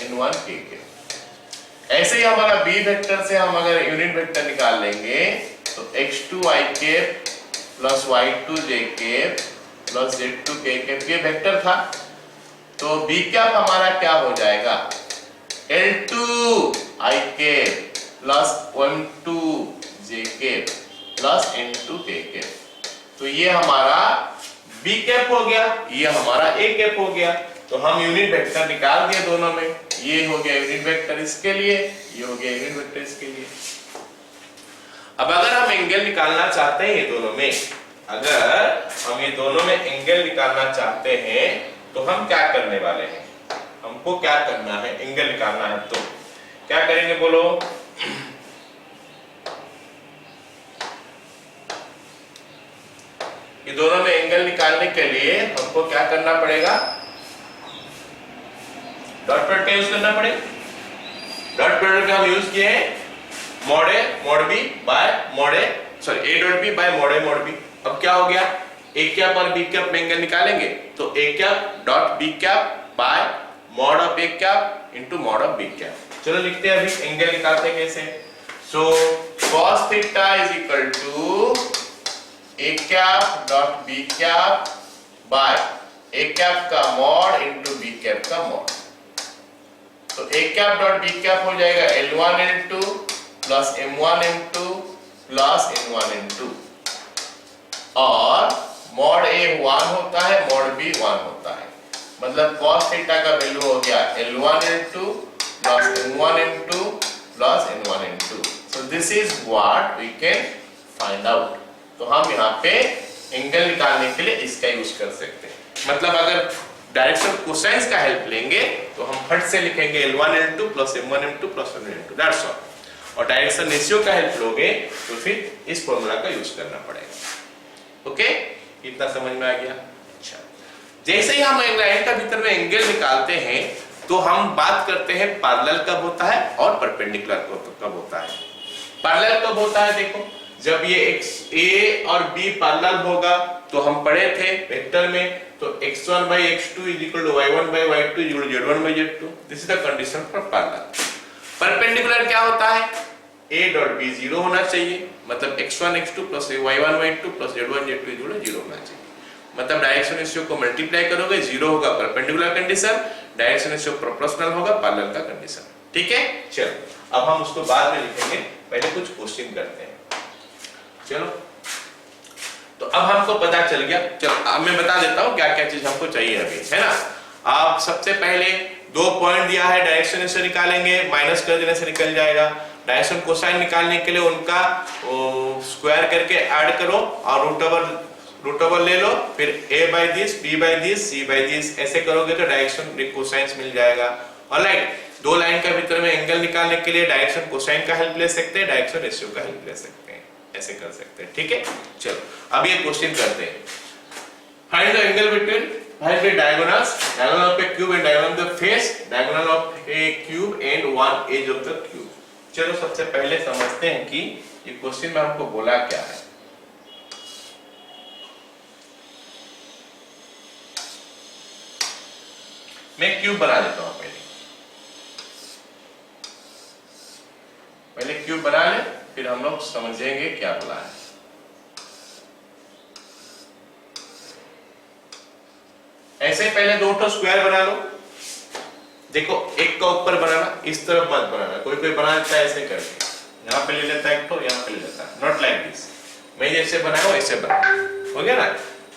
N1 k cap. ऐसे ही हमारा B वेक्टर से हम अगर यूनिट वेक्टर निकाल लेंगे तो x2 i cap plus y2 j cap plus z2 k cap, ये वेक्टर था। तो b कैप हमारा क्या हो जाएगा, L2 i cap plus M2 j cap plus N2 k cap. तो ये हमारा b कैप हो गया, ये हमारा a कैप हो गया। तो हम यूनिट वेक्टर निकाल दिए दोनों में, ये हो गया यूनिट वेक्टर इसके लिए, ये हो गया यूनिट वेक्टर इसके लिए। अब अगर हम एंगल निकालना चाहते हैं ये दोनों में, अगर हम ये दोनों में एंगल निकालना चाहते हैं तो हम क्या करने वाले हैं, हमको क्या करना है, एंगल निकालना है तो क्या करेंगे बोलो। ये दोनों में एंगल निकालने के लिए हमको क्या करना पड़ेगा, डॉट प्रोडक्ट का यूज करना पड़ेगा। डॉट प्रोडक्ट का हम यूज किए हैं mod A mod B by mod A, sorry A dot B by mod A mod B. अब क्या हो गया, ए कैप और बी कैप में एंगल निकालेंगे तो A cap dot B cap by mod of A cap into mod of B cap. चलो लिखते हैं अभी एंगल निकालते हैं कैसे। So cos theta is equal to A cap dot B cap by A cap का मॉड इनटू बी कैप का mod. तो A cap dot B cap हो जाएगा L1 L2 plus M1 M2 plus N1 N2 और mod ए 1 होता है mod B 1 होता है, मतलब cos थीटा का वैल्यू हो गया L1 L2 plus M1 M2 plus N1 N2। So this is what we can find out. तो हम यहाँ पे एंगल निकालने के लिए इसका यूज कर सकते हैं। मतलब अगर डायरेक्शन कोसाइंस का हेल्प लेंगे तो हम फट से लिखेंगे L1 L2 plus M1 M2 plus N1 N2, that's all. और डायरेक्शन रेशियो का हेल्प लोगे तो फिर इस फॉर्मूला का यूज करना पड़ेगा। ओके, इतना समझ में आ गया। अच्छा, जैसे ही हम लाइन का भीतर में एंगल निकालते हैं तो हम बात करते हैं पैरेलल कब होता है और परपेंडिकुलर कब होता है। पैरेलल कब होता है, देखो जब ये a और b पैरेलल होगा तो हम पढ़े थे वेक्टर में, तो x1 by x2 is equal to y1 by y2 is equal to z1 by z2। This is the condition for parallel. Perpendicular क्या होता है, a डॉट b 0 होना चाहिए, मतलब x1 x2 plus y1 y2 plus z1 z2 equal to 0 होना चाहिए। मतलब direction ratio को मल्टीप्लाई करोगे 0 होगा perpendicular condition, direction ratio proportional होगा पैरेलल का कंडीशन। ठीक है, चलो अब हम उसको बाद में लिखेंगे, पहले कुछ क्वेश्चन करते हैं। चलो, तो अब हमको पता चल गया। चलो अब मैं बता देता हूँ क्या क्या चीज हमको चाहिए अभी, है ना। आप सबसे पहले 2 पॉइंट दिया है, डायरेक्शन से निकालेंगे, माइनस कर देने से निकल जाएगा। डायरेक्शन कोसाइन निकालने के लिए उनका स्क्वायर करके ऐड करो और रूट ओवर ले लो, फिर a by this, b by this, c by this ऐसे करोगे तो डायरेक्शन कोसाइन मिल जाएगा। ऑलराइट, 2 लाइन के भीतर में एंगल निकालने के लिए डायरेक्शन कोसाइन का हेल्प ले सकते हैं, डायरेक्शन रेशियो का हेल्प ले सकते हैं, ऐसे कर सकते हैं। ठीक है, चलो अब ये क्वेश्चन करते हैं। Find the angle between, find the diagonals, diagonal of a cube and diagonal of the face, diagonal of a cube and one edge of the cube. चलो सबसे पहले समझते हैं कि ये क्वेश्चन में हमको बोला क्या है। मैं क्यूब बना देता हूं, पहले क्यूब बना ले, फिर हम लोग समझेंगे क्या बोला है। ऐसे पहले 2 स्क्वायर बना लो। देखो एक का ऊपर बनाना, इस तरफ मत बनाना, कोई कोई बना लेता है ऐसे करके, यहाँ पे ले लेता है एक तो, यहाँ पे ले लेता है, नॉट लाइक दिस। मैं जैसे बनाया हूं ऐसे बना, हो गया ना,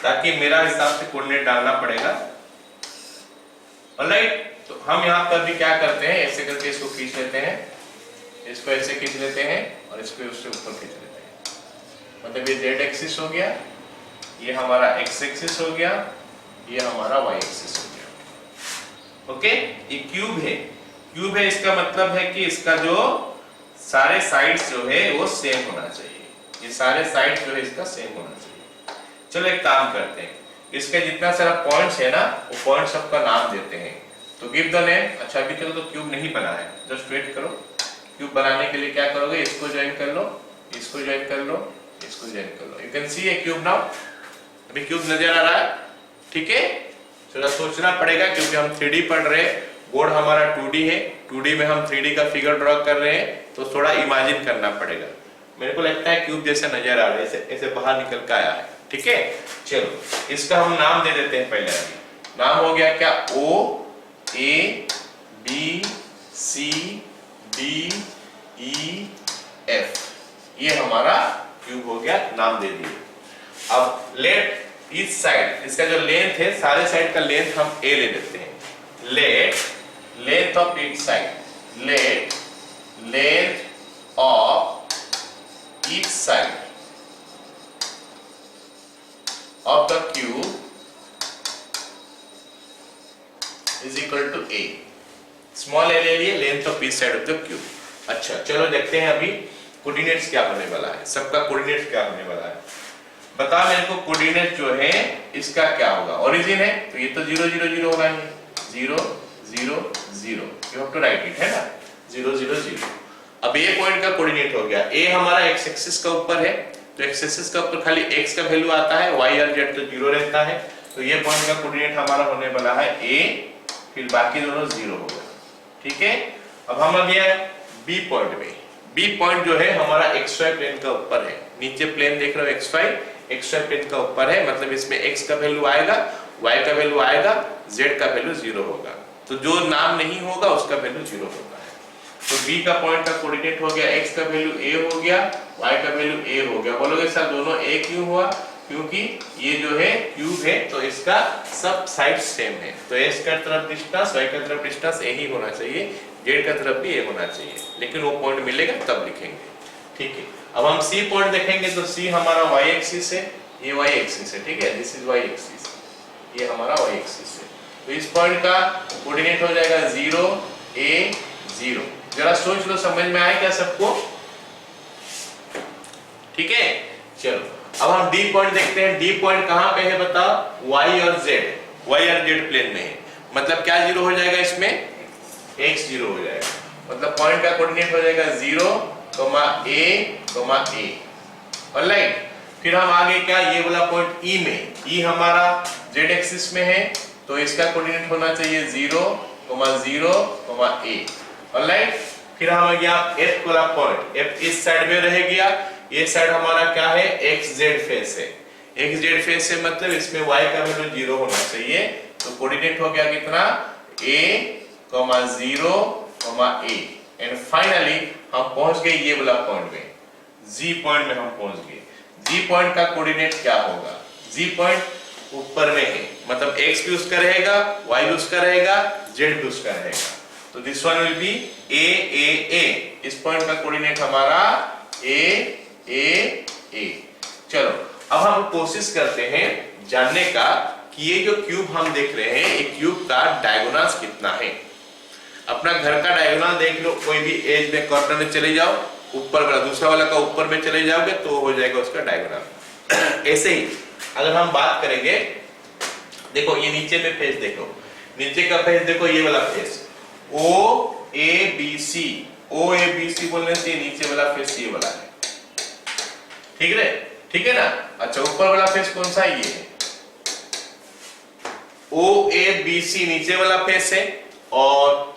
ताकि मेरा हिसाब से कोऑर्डिनेट डालना पड़ेगा। ऑलराइट, तो हम यहाँ पर भी क्या करते हैं, ऐसे करके इसको खींच लेते हैं, इसको ऐसे खींच लेते हैं और इसको उससे ऊपर खींच लेते हैं। मतलब ये z एक्सिस हो गया, ये हमारा x एक्सिस हो गया, ये हमारा y एक्सिस हो गया। ओके, ये क्यूब है, क्यूब है इसका मतलब है कि इसका जो सारे साइड्स जो है वो सेम होना चाहिए, ये सारे साइड्स जो है इसका सेम होना चाहिए। चलो एक काम करते हैं, इसके जितना सारा पॉइंट्स है ना, वो पॉइंट सबका नाम देते हैं। तो गिव द नेम। अच्छा अभी तक तो क्यूब नहीं बना है, जस्ट वेट करो। क्यूब बनाने के लिए क्या करोगे, इसको ज्वाइन कर लो, इसको ज्वाइन कर लो, इसको ज्वाइन कर लो। You can see a cube now, अभी क्यूब नजर आ रहा है। ठीक है, थोड़ा सोचना पड़ेगा क्योंकि हम 3D पढ़ रहे हैं, बोर्ड हमारा 2D है, 2D में हम 3D का फिगर ड्रॉ कर रहे हैं, तो थोड़ा इमेजिन करना पड़ेगा। मेरे को लगता है क्यूब जैसे नजर आ रहा है, ऐसे ऐसे बाहर निकल के आया है। ठीक है, चलो इसका हम नाम दे देते हैं। पहले नाम हो गया क्या, O A B C D E F, ये हमारा क्यूब हो गया, नाम दे दिए। अब लेट ईच साइड, इसका जो लेंथ है, सारे साइड का लेंथ हम A ले लेते हैं। Let length of each side, let length of each side of the cube is equal to A. Small A ले लिए, length of each side of the cube. अच्छा चलो देखते हैं अभी कोऑर्डिनेट्स क्या होने वाला है, सबका कोऑर्डिनेट्स क्या होने वाला है। बता मेरे को कोऑर्डिनेट जो है इसका क्या होगा। ओरिजिन है तो ये तो 0 0 0 होना है, 0 0 0, you have to write it, है ना, 0 0 0। अब ये पॉइंट का कोऑर्डिनेट हो गया। ए हमारा एक्स एक्सिस का ऊपर है, तो एक्स एक्सिस का ऊपर खाली एक्स का वैल्यू आता है, वाई और जेड तो 0 रहता है। तो ये पॉइंट का कोऑर्डिनेट हमारा होने वाला है ए, फिर बाकी दोनों 0 होगा। ठीक है, अब हम आ गया बी पॉइंट में। बी पॉइंट जो है हमारा xy प्लेन का ऊपर है, नीचे प्लेन देख रहे हो xy प्लेन का ऊपर है, मतलब इसमें x का वैल्यू आएगा, y का वैल्यू आएगा, z का वैल्यू 0 होगा। तो जो नाम नहीं होगा उसका वैल्यू 0 होता है। तो b का पॉइंट का कोऑर्डिनेट हो गया, x का वैल्यू a हो गया, y का वैल्यू a हो गया। बोलोगे सर दोनों a क्यों हुआ? क्योंकि ये जो है क्यूब है तो इसका सब साइड सेम है, तो x का तरफ डिस्टेंस y का तरफ डिस्टेंस a ही होना चाहिए, z का तरफ भी a होना चाहिए, लेकिन वो पॉइंट मिलेगा तब लिखेंगे। ठीक है, अब हम c पॉइंट देखेंगे तो c हमारा y एक्सिस है, ये y एक्सिस है। ठीक है, दिस इज y एक्सिस, ये हमारा y एक्सिस है। तो इस पॉइंट का कोऑर्डिनेट हो जाएगा 0 a 0। जरा सोच लो, समझ में आया क्या सबको? ठीक है, चलो अब हम डी पॉइंट देखते हैं। डी पॉइंट कहां पे है बताओ? y और z प्लेन में है, मतलब क्या 0 हो जाएगा इसमें? x 0 हो जाएगा, मतलब पॉइंट का कोऑर्डिनेट हो जाएगा 0 a। ऑलराइट, फिर हम आगे क्या, ये वाला पॉइंट E में, E हमारा z एक्सिस में है, तो इसका कोऑर्डिनेट होना चाहिए 0 0 a। ऑलराइट, फिर हम गया F वाला पॉइंट, F इस साइड में रह गया, ये साइड हमारा क्या है? xz फेस है, xz फेस है, मतलब इसमें y का वैल्यू 0 होना चाहिए। तो कोऑर्डिनेट हो गया कितना? a 0 a। एंड फाइनली हम पहुंच गए ये वाला पॉइंट में, G पॉइंट में हम पहुंच गए। G पॉइंट का कोऑर्डिनेट क्या होगा? G पॉइंट ऊपर में है, मतलब x भी उसका रहेगा, y भी उसका रहेगा, z भी उसका रहेगा। तो this one will be a। इस पॉइंट का कोऑर्डिनेट हमारा a। चलो अब हम कोशिश करते हैं जानने का कि ये जो क्यूब हम देख रहे हैं, ये क्यूब का डायगोनल्स कितना है। अपना घर का डायगोनल देख लो, कोई भी एज में कॉर्नर में चले जाओ, ऊपर वाला दूसरा वाला का ऊपर में चले जाओगे तो हो जाएगा उसका डायगोनल। ऐसे ही अगर हम बात करेंगे, देखो ये नीचे में फेस देखो, नीचे का फेस देखो, ये वाला फेस OABC बोलने से नीचे वाला फेस ये वाला है। ठीक है ना? अच्छा, ऊपर वाला फेस कौन सा है? ये OABC नीचे वाला फेस है और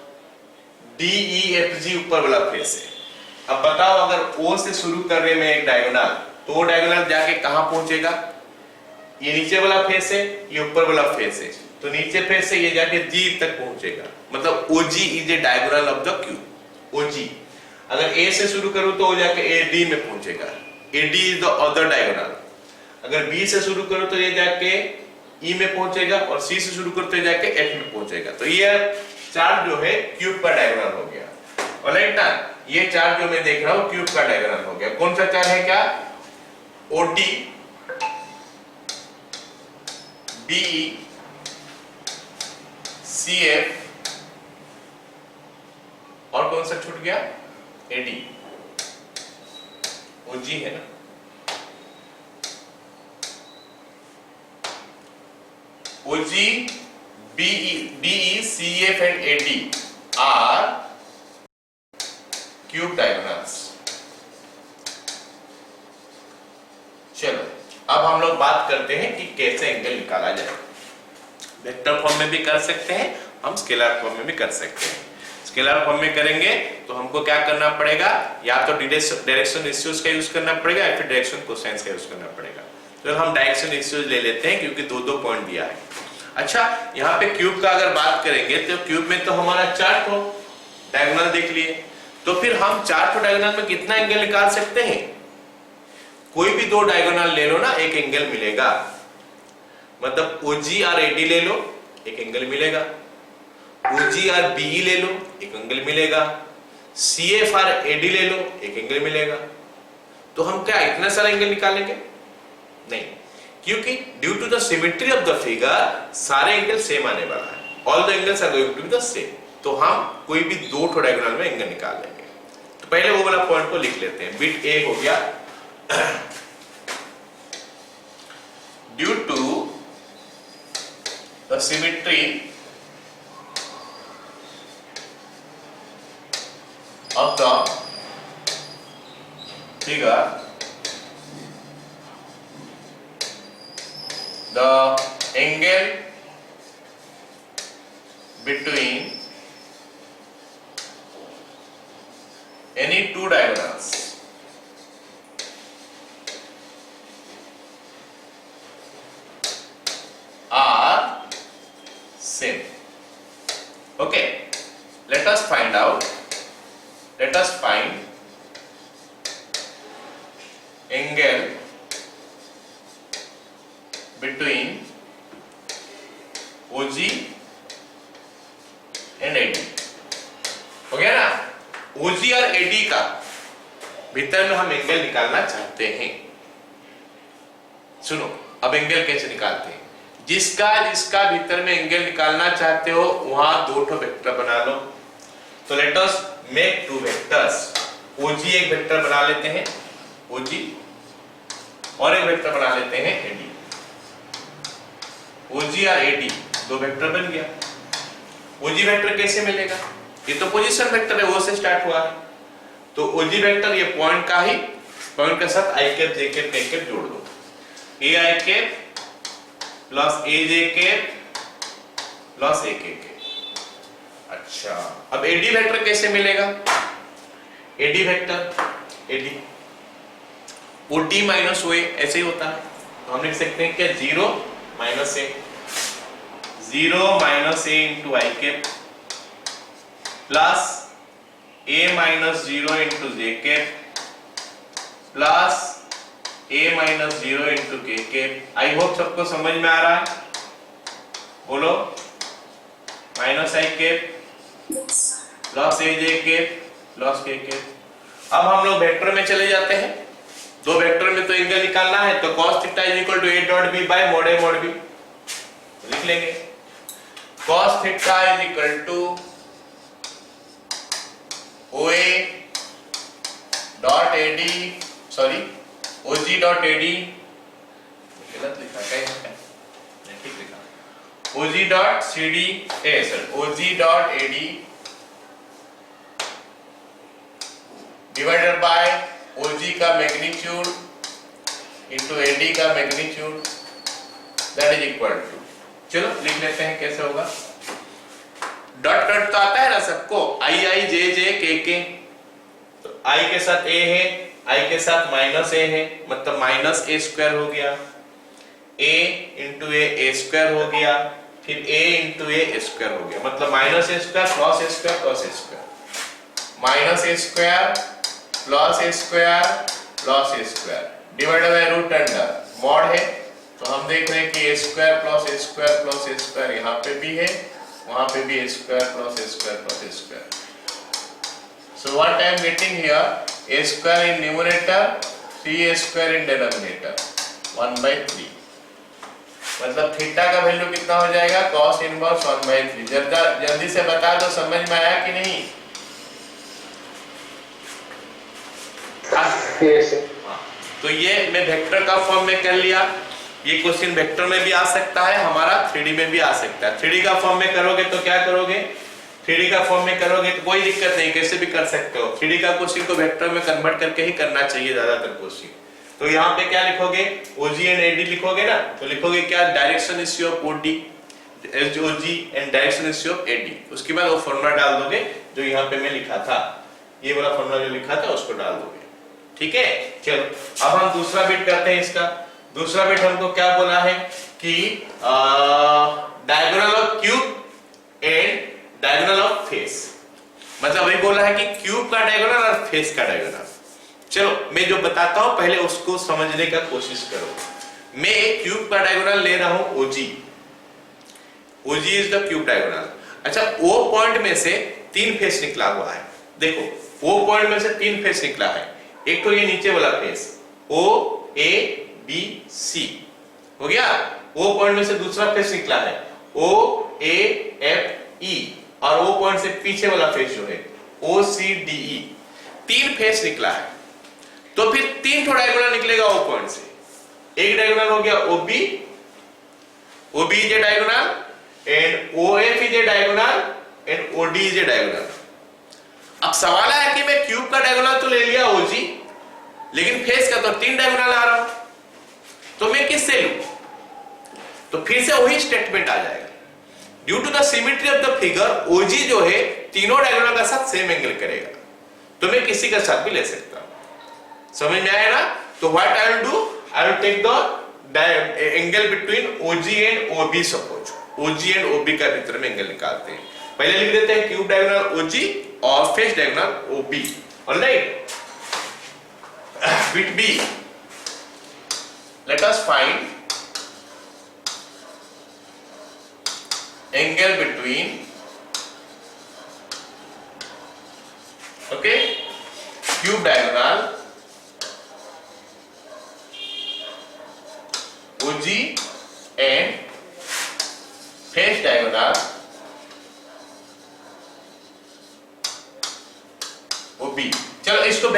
DEFG ऊपर वाला फेस है। अब बताओ, अगर O से शुरू कर रहे हैं एक डायगोनल, तो वो डायगोनल जाके कहां पहुंचेगा? ये नीचे वाला फेस है, ये ऊपर वाला फेस है, तो नीचे फेस से ये जाके G तक पहुंचेगा, मतलब OG is a diagonal of the cube. OG अगर A से शुरू करूं तो वो जाके AD में पहुंचेगा, AD is the other diagonal. अगर B से शुरू करूं तो ये जाके E में पहुंचेगा, और C से शुरू करूं तो ये जाके F में पहुंचेगा। तो ये चार्ट जो है क्यूब का डायगोनल हो गया। ऑलराइट ना, ये चार्ट जो मैं देख रहा हूं क्यूब का डायगोनल हो गया। कौन सा चार्ट है? क्या OD DE CF और कौन सा छूट गया? AD। OG है ना, OG DE CF and AD are cube diagonals। चलो अब हम लोग बात करते हैं कि कैसे एंगल निकाला जाए। वेक्टर फॉर्म में भी कर सकते हैं, हम स्केलर फॉर्म में भी कर सकते हैं। स्केलर फॉर्म में करेंगे तो हमको क्या करना पड़ेगा? या तो डायरेक्शन रेशियोज का यूज करना पड़ेगा या फिर डायरेक्शन कोसाइंस का यूज करना पड़ेगा। तो हम डायरेक्शन रेशियोज ले लेते हैं क्योंकि दो पॉइंट दिया है। अच्छा, यहाँ पे क्यूब का अगर बात करेंगे तो क्यूब में तो हमारा 4 को डायगोनल देख लिए, तो फिर हम 4 को डायगोनल में कितना एंगल निकाल सकते हैं? कोई भी 2 डायगोनल ले लो ना, एक एंगल मिलेगा। मतलब OG और AD ले लो, एक एंगल मिलेगा। OG और BE ले लो, एक एंगल मिलेगा। CF और AD ले लो, एक एंगल मिलेगा। तो हम क्या इतना सारा एंगल निकालेंगे? नहीं, क्योंकि due to the symmetry of the figure सारे एंगल सेम आने वाला है, all the angles are going to be the same. तो हम कोई भी दो ठो डायगोनल में एंगल निकाल लेंगे। तो पहले वो वाला पॉइंट को लिख लेते हैं। बिट ए हो गया due to the symmetry of the figure the angle between any two diagonals are same. Okay, let us find angle between OG and AD। हो गया ना? OG और AD का भीतर में हम एंगल निकालना चाहते हैं। सुनो, अब एंगल कैसे निकालते हैं? जिसका भीतर में एंगल निकालना चाहते हो वहां दो ठो वेक्टर बना लो। तो let us make two vectors. OG एक वेक्टर बना लेते हैं, OG, और एक वेक्टर बना लेते हैं AD। OG और AD दो वेक्टर बन गया। OG वेक्टर कैसे मिलेगा? ये तो पोजीशन वेक्टर है, वो से स्टार्ट हुआ है। तो OG वेक्टर ये पॉइंट का ही, पॉइंट के साथ i cap j cap k cap जोड़ दो। ai cap plus aj cap plus ak cap. अच्छा, अब AD वेक्टर कैसे मिलेगा? AD vector AD OD minus OA ऐसे ही होता है। तो हम लिख सकते हैं क्या? 0 minus a, 0 minus a into I cap plus a minus 0 into J cap plus a minus 0 into के कैप। आई होप सबको समझ में आ रहा है? बोलो। माइनस आई कैप प्लस ए जे कैप प्लस के कैप। अब हम लोग वेक्टर में चले जाते हैं। दो वेक्टर में तो एंगल निकालना है, तो cos theta is equal to a dot b by mod a mod b लिख लेंगे। cos theta is equal to OA dot AD, sorry OG dot AD, गलत लिखा क्या है? नहीं, ठीक लिखा। OG dot CD OG dot AD divided by OG का मैग्नीट्यूड इंटू AD का magnitude that is equal to, चलो लिख लेते हैं कैसे होगा। डॉट डॉट तो आता है ना सबको, I I J J K K। तो I के साथ A है, I के साथ माइनस A है, मतलब माइनस A स्क्वायर हो गया, A इंटू A स्क्वायर हो गया, फिर A इंटू A स्क्वायर हो गया, मतलब minus A square plus A square plus A square, minus A square plus A square plus A square divided by root under mod है। तो हम देख रहे हैं कि A square plus A square plus A square यहाँ पे भी है, वहां पे भी A square plus A square plus A square. So what I am getting here, A square in numerator, 3A square in denominator, 1/3। मतलब थीटा का value कितना हो जाएगा? cos inverse 1/3। जल्दी से बता दो, समझ में आया कि नहीं? तो ये मैं वेक्टर का फॉर्म में कर लिया। ये क्वेश्चन वेक्टर में भी आ सकता है हमारा, 3D में भी आ सकता है। 3D का फॉर्म में करोगे तो क्या करोगे? 3D का फॉर्म में करोगे तो कोई दिक्कत नहीं, कैसे भी कर सकते हो। 3D का क्वेश्चन को वेक्टर में कन्वर्ट करके ही करना चाहिए ज्यादातर क्वेश्चन। तो यहाँ पे क्या लिखोगे? OG एंड AD लिखोगे ना, तो लिखोगे क्या? Direction ratio of OG and direction ratio of AD। उसके बाद वो फॉर्मूला डाल दोगे जो यहाँ पे मैं लिखा था, ये वाला फॉर्मूला जो लिखा था उसको डाल दोगे। ठीक है, चलो अब हम दूसरा बिट करते हैं इसका। दूसरा बिट हमको क्या बोला है कि diagonal of cube and diagonal of face. मतलब वही बोला है कि क्यूब का डायगोनल और फेस का डायगोनल। चलो मैं जो बताता हूं पहले उसको समझने का कोशिश करो। मैं क्यूब का डायगोनल ले रहा हूं OG is the cube diagonal. अच्छा, O पॉइंट में से 3 फेस निकला हुआ है। देखो O पॉइंट में से 3 फेस निकला है। एक तो ये नीचे वाला face O A B C, हो गया। ओ पॉइंट में से दूसरा फेस निकला है ओ ए एफ ई, और ओ पॉइंट से पीछे वाला फेस जो है ओ सी डी ई, 3 फेस निकला है। तो फिर 3 ठो डायगोनल निकलेगा ओ पॉइंट से। एक डायगोनल हो गया OB, OB is a diagonal, and OF is a diagonal, and OD is a diagonal. अब सवाल है कि मैं क्यूब का डायगोनल तो ले लिया ओजी, लेकिन फेस का तो 3 डायगोनल आ रहा, तो मैं किससे लूं? तो फिर से वही स्टेटमेंट आ जाएगा, due to the symmetry of the figure OG जो है तीनों डायगोनल का साथ सेम एंगल करेगा, तो मैं किसी का साथ भी ले सकता हूं। समझ में आया ना? तो what I will do, I will take the angle between OG and OB. Suppose OG and OB का बीच में एंगल निकालते हैं। पहले लिख देते हैं क्यूब डायगोनल ओजी और face diagonal OB. Alright, bit B, let us find angle between, okay, cube diagonal OG and face diagonal OB। चलो इसको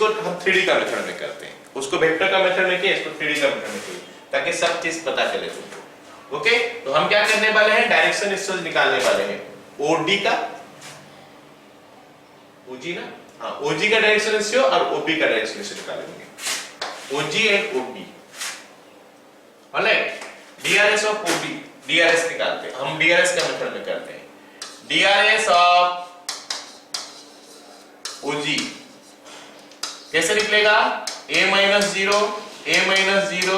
हम 3D का मेथड में करते हैं, उसको वेक्टर का मेथड में किया, इसको 3D का मेथड में किया, ताकि सब चीज पता चले तुमको। ओके, तो हम क्या करने वाले हैं, डायरेक्शन रेशियो निकालने वाले हैं ओडी का, ओजी ना, हाँ ओजी का डायरेक्शन रेशियो और ओबी का डायरेक्शन रेशियो निकालेंगे, OG and OB. Alright, DRs of OB, DRs निकालते हैं हम, डीआरएस का मेथड में करते हैं। डीआरएस ऑफ ओजी कैसे निकलेगा, a minus 0, a minus 0,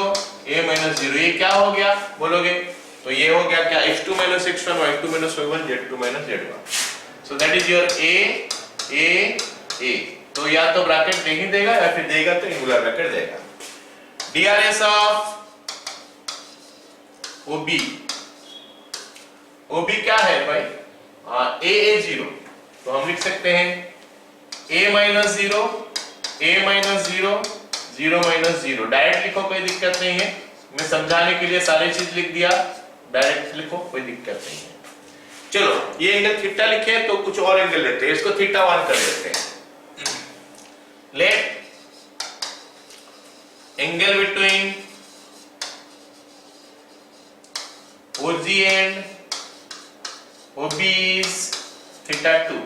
a minus 0, ये क्या हो गया बोलोगे? तो ये हो गया क्या, x2 minus x1, y2 minus y1, z2 minus z1। So that is your a। तो या तो ब्रैकेट नहीं देगा या फिर देगा तो एंगुलर ब्रैकेट देगा। डीआरएस ऑफ ओबी, ओबी क्या है भाई, a 0, तो हम लिख सकते हैं a minus 0, a minus 0, 0 minus 0, direct लिखो कोई दिक्कत नहीं है, मैं समझाने के लिए सारी चीज लिख दिया, डायरेक्ट लिखो कोई दिक्कत नहीं है। चलो ये एंगल थीटा लिखे तो कुछ और एंगल लेते हैं, इसको थीटा 1 कर देते हैं। Let angle between OG and OB is theta 2।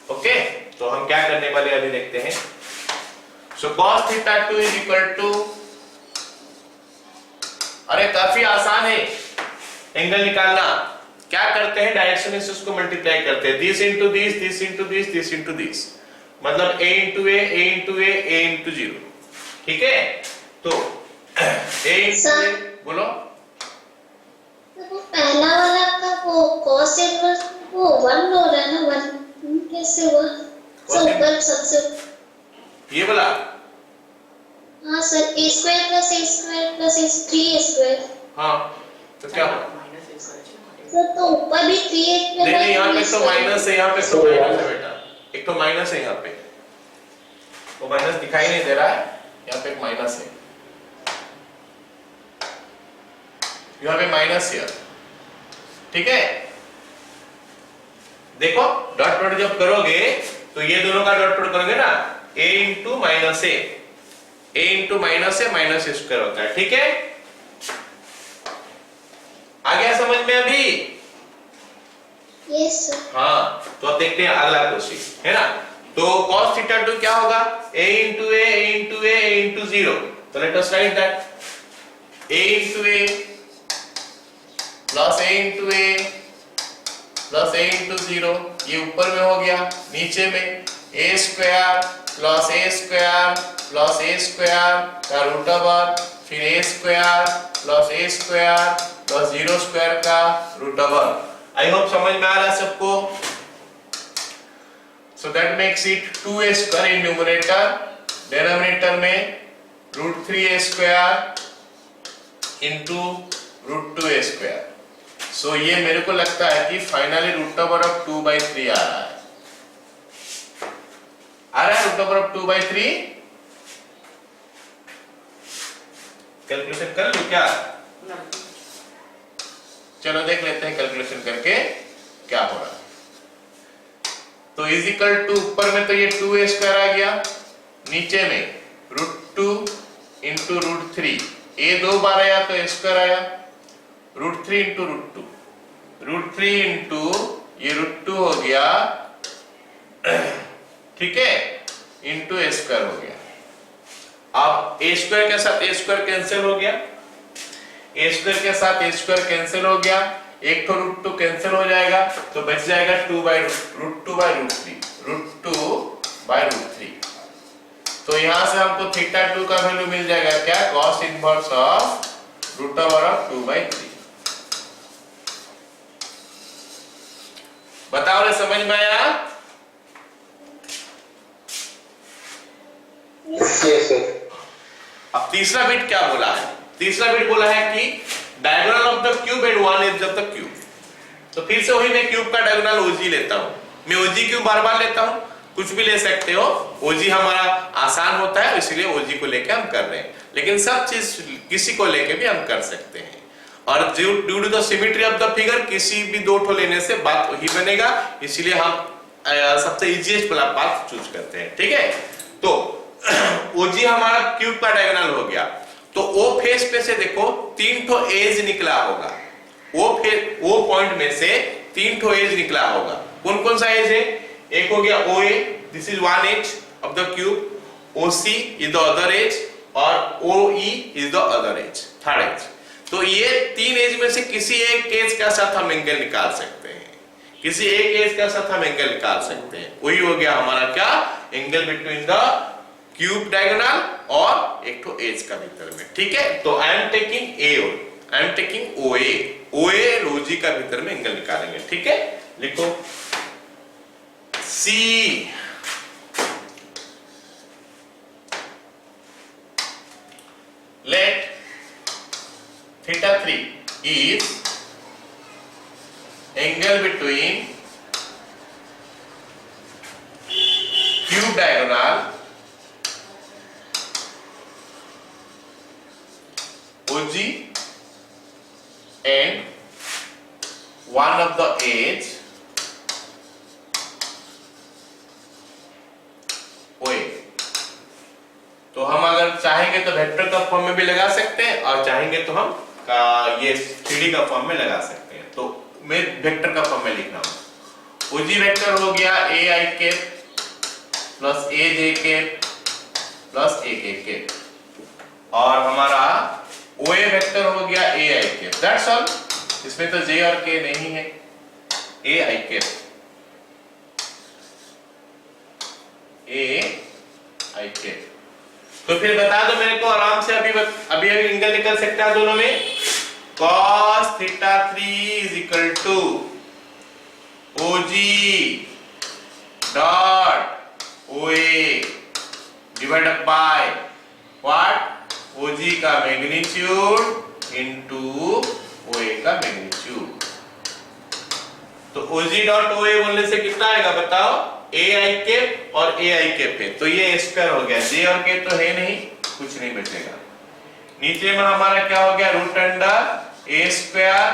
Okay, तो हम क्या करने वाले अभी देखते हैं। So cos theta 2 is equal to, अरे काफी आसान है एंगल निकालना। क्या करते हैं, डायरेक्शन रेशियो को मल्टीप्लाई करते हैं, this into this, this into this, this into this, मतलब a into a, a into a, a into 0। ठीक है, तो a इनटू a, बोलो। वो पहला वाला का वो cos इनवर्स वो 1 हो रहा है ना, 1 कैसे हुआ? सब ऊपर सबसे ये वाला, हाँ sir, a square plus a square plus 3a square. हाँ तो क्या हो, सर तो ऊपर भी 3a नहीं यहाँ पे तो माइनस है, यहाँ पे तो माइनस है बेटा, एक तो माइनस है यहाँ पे, वो माइनस दिखाई नहीं दे रहा है, यहाँ पे एक माइनस है, यहाँ पे माइनस है। ठीक है, देखो डॉट प्रोडक्ट जब करोगे तो ये दोनों का डॉट प्रोडक्ट करोगे ना, a into minus a into minus a minus a square होता है। ठीक है, आ गया समझ में अभी? Yes sir. हाँ, तो अब देखते हैं अगला क्वेश्चन, है ना। तो cos थीटा 2 क्या होगा, a into a, a into a, a into 0। तो let us right that a into a plus a into a plus a into 0, ये ऊपर में हो गया, नीचे में a square plus a square plus a square का रूट ओवर, फिर a square plus a square plus 0 square का रूट ओवर। आई होप समझ में आ रहा है सबको। So that makes it 2a square in numerator, denominator में √3a square into √2a square. सो ये मेरे को लगता है कि फाइनली रूट ओवर ऑफ 2/3 आ रहा है, रूट ओवर ऑफ 2/3। कैलकुलेशन कर लूं क्या? चलो देख लेते हैं कैलकुलेशन करके क्या हो रहा है। तो इज इक्वल टू ऊपर में तो ये 2a² आ गया, नीचे में √2 इंटू √3, a 2 बार आया तो a² आया, √3 इंटू √2, √3 इंटू ये √2 हो गया, ठीक है, इंटू a² हो गया। अब a² के साथ a² कैंसिल हो गया, a² के साथ a² कैंसिल हो गया, एक तो √2 कैंसिल हो जाएगा तो बच जाएगा √2/√3, √2/√3। तो यहां से हमको θ2 का वैल्यू मिल जाएगा क्या? cos inverse of √2/3। बताओ रे, समझ में आया? अब तीसरा बिट क्या बोला है? तीसरा बिट बोला है कि diagonal of the cube and one edge of the cube. तो फिर से वही मैं क्यूब का डायगोनल ओजी लेता हूं। मैं ओजी क्यों बार बार लेता हूं? कुछ भी ले सकते हो, ओजी हमारा आसान होता है इसलिए ओजी को लेके हम कर रहे हैं, लेकिन सब चीज किसी को लेके भी हम कर सकते हैं। और due to the symmetry of the figure किसी भी दो ठो लेने से बात वही बनेगा, इसलिए हम सबसे इजीएस्ट वाला पाथ चूज करते हैं, ठीक है। तो ओजी हमारा क्यूब का डायगोनल हो गया, तो ओ फेस पे से देखो 3 ठो एज निकला होगा, ओ पॉइंट में से 3 ठो एज निकला होगा। कौन कौन सा एज है? एक हो गया OA, this is one edge of the cube, OC is the other edge और OE is the other edge, third edge. तो ये 3 एज में से किसी एक एज का साथ हम एंगल निकाल सकते हैं, किसी एक एज का साथ हम एंगल निकाल सकते हैं। वही हो गया हमारा क्या? Angle between the cube diagonal और एक तो एज का भीतर में, ठीक है। तो I am taking OA, OA रोजी का भीतर में एंगल निकालेंगे, ठीक है। लिखो C let θ3 is angle between cube diagonal OG and one of the edge OA। तो हम अगर चाहेंगे तो वेक्टर का फॉर्म में भी लगा सकते हैं और चाहेंगे तो हम ये 3D का फॉर्म में लगा सकते हैं। तो मैं वेक्टर का फॉर्म में लिख रहा हूं। OG वेक्टर हो गया AI plus AJ plus AK और हमारा OA वेक्टर हो गया AI। That's all. इसमें तो J और K नहीं है, AI। तो फिर बता दो मेरे को आराम से, अभी एंगल निकल सकता है दोनों में। cos θ3 is equal to OG dot OA divided by what? OG का मैग्नीट्यूड into OA का मैग्नीट्यूड। तो OG dot OA बोलने से कितना आएगा बताओ? AI और AI है, तो ये स्क्वायर हो गया, J और K तो है नहीं, कुछ नहीं बचेगा। नीचे में हमारा क्या हो गया? Root under A²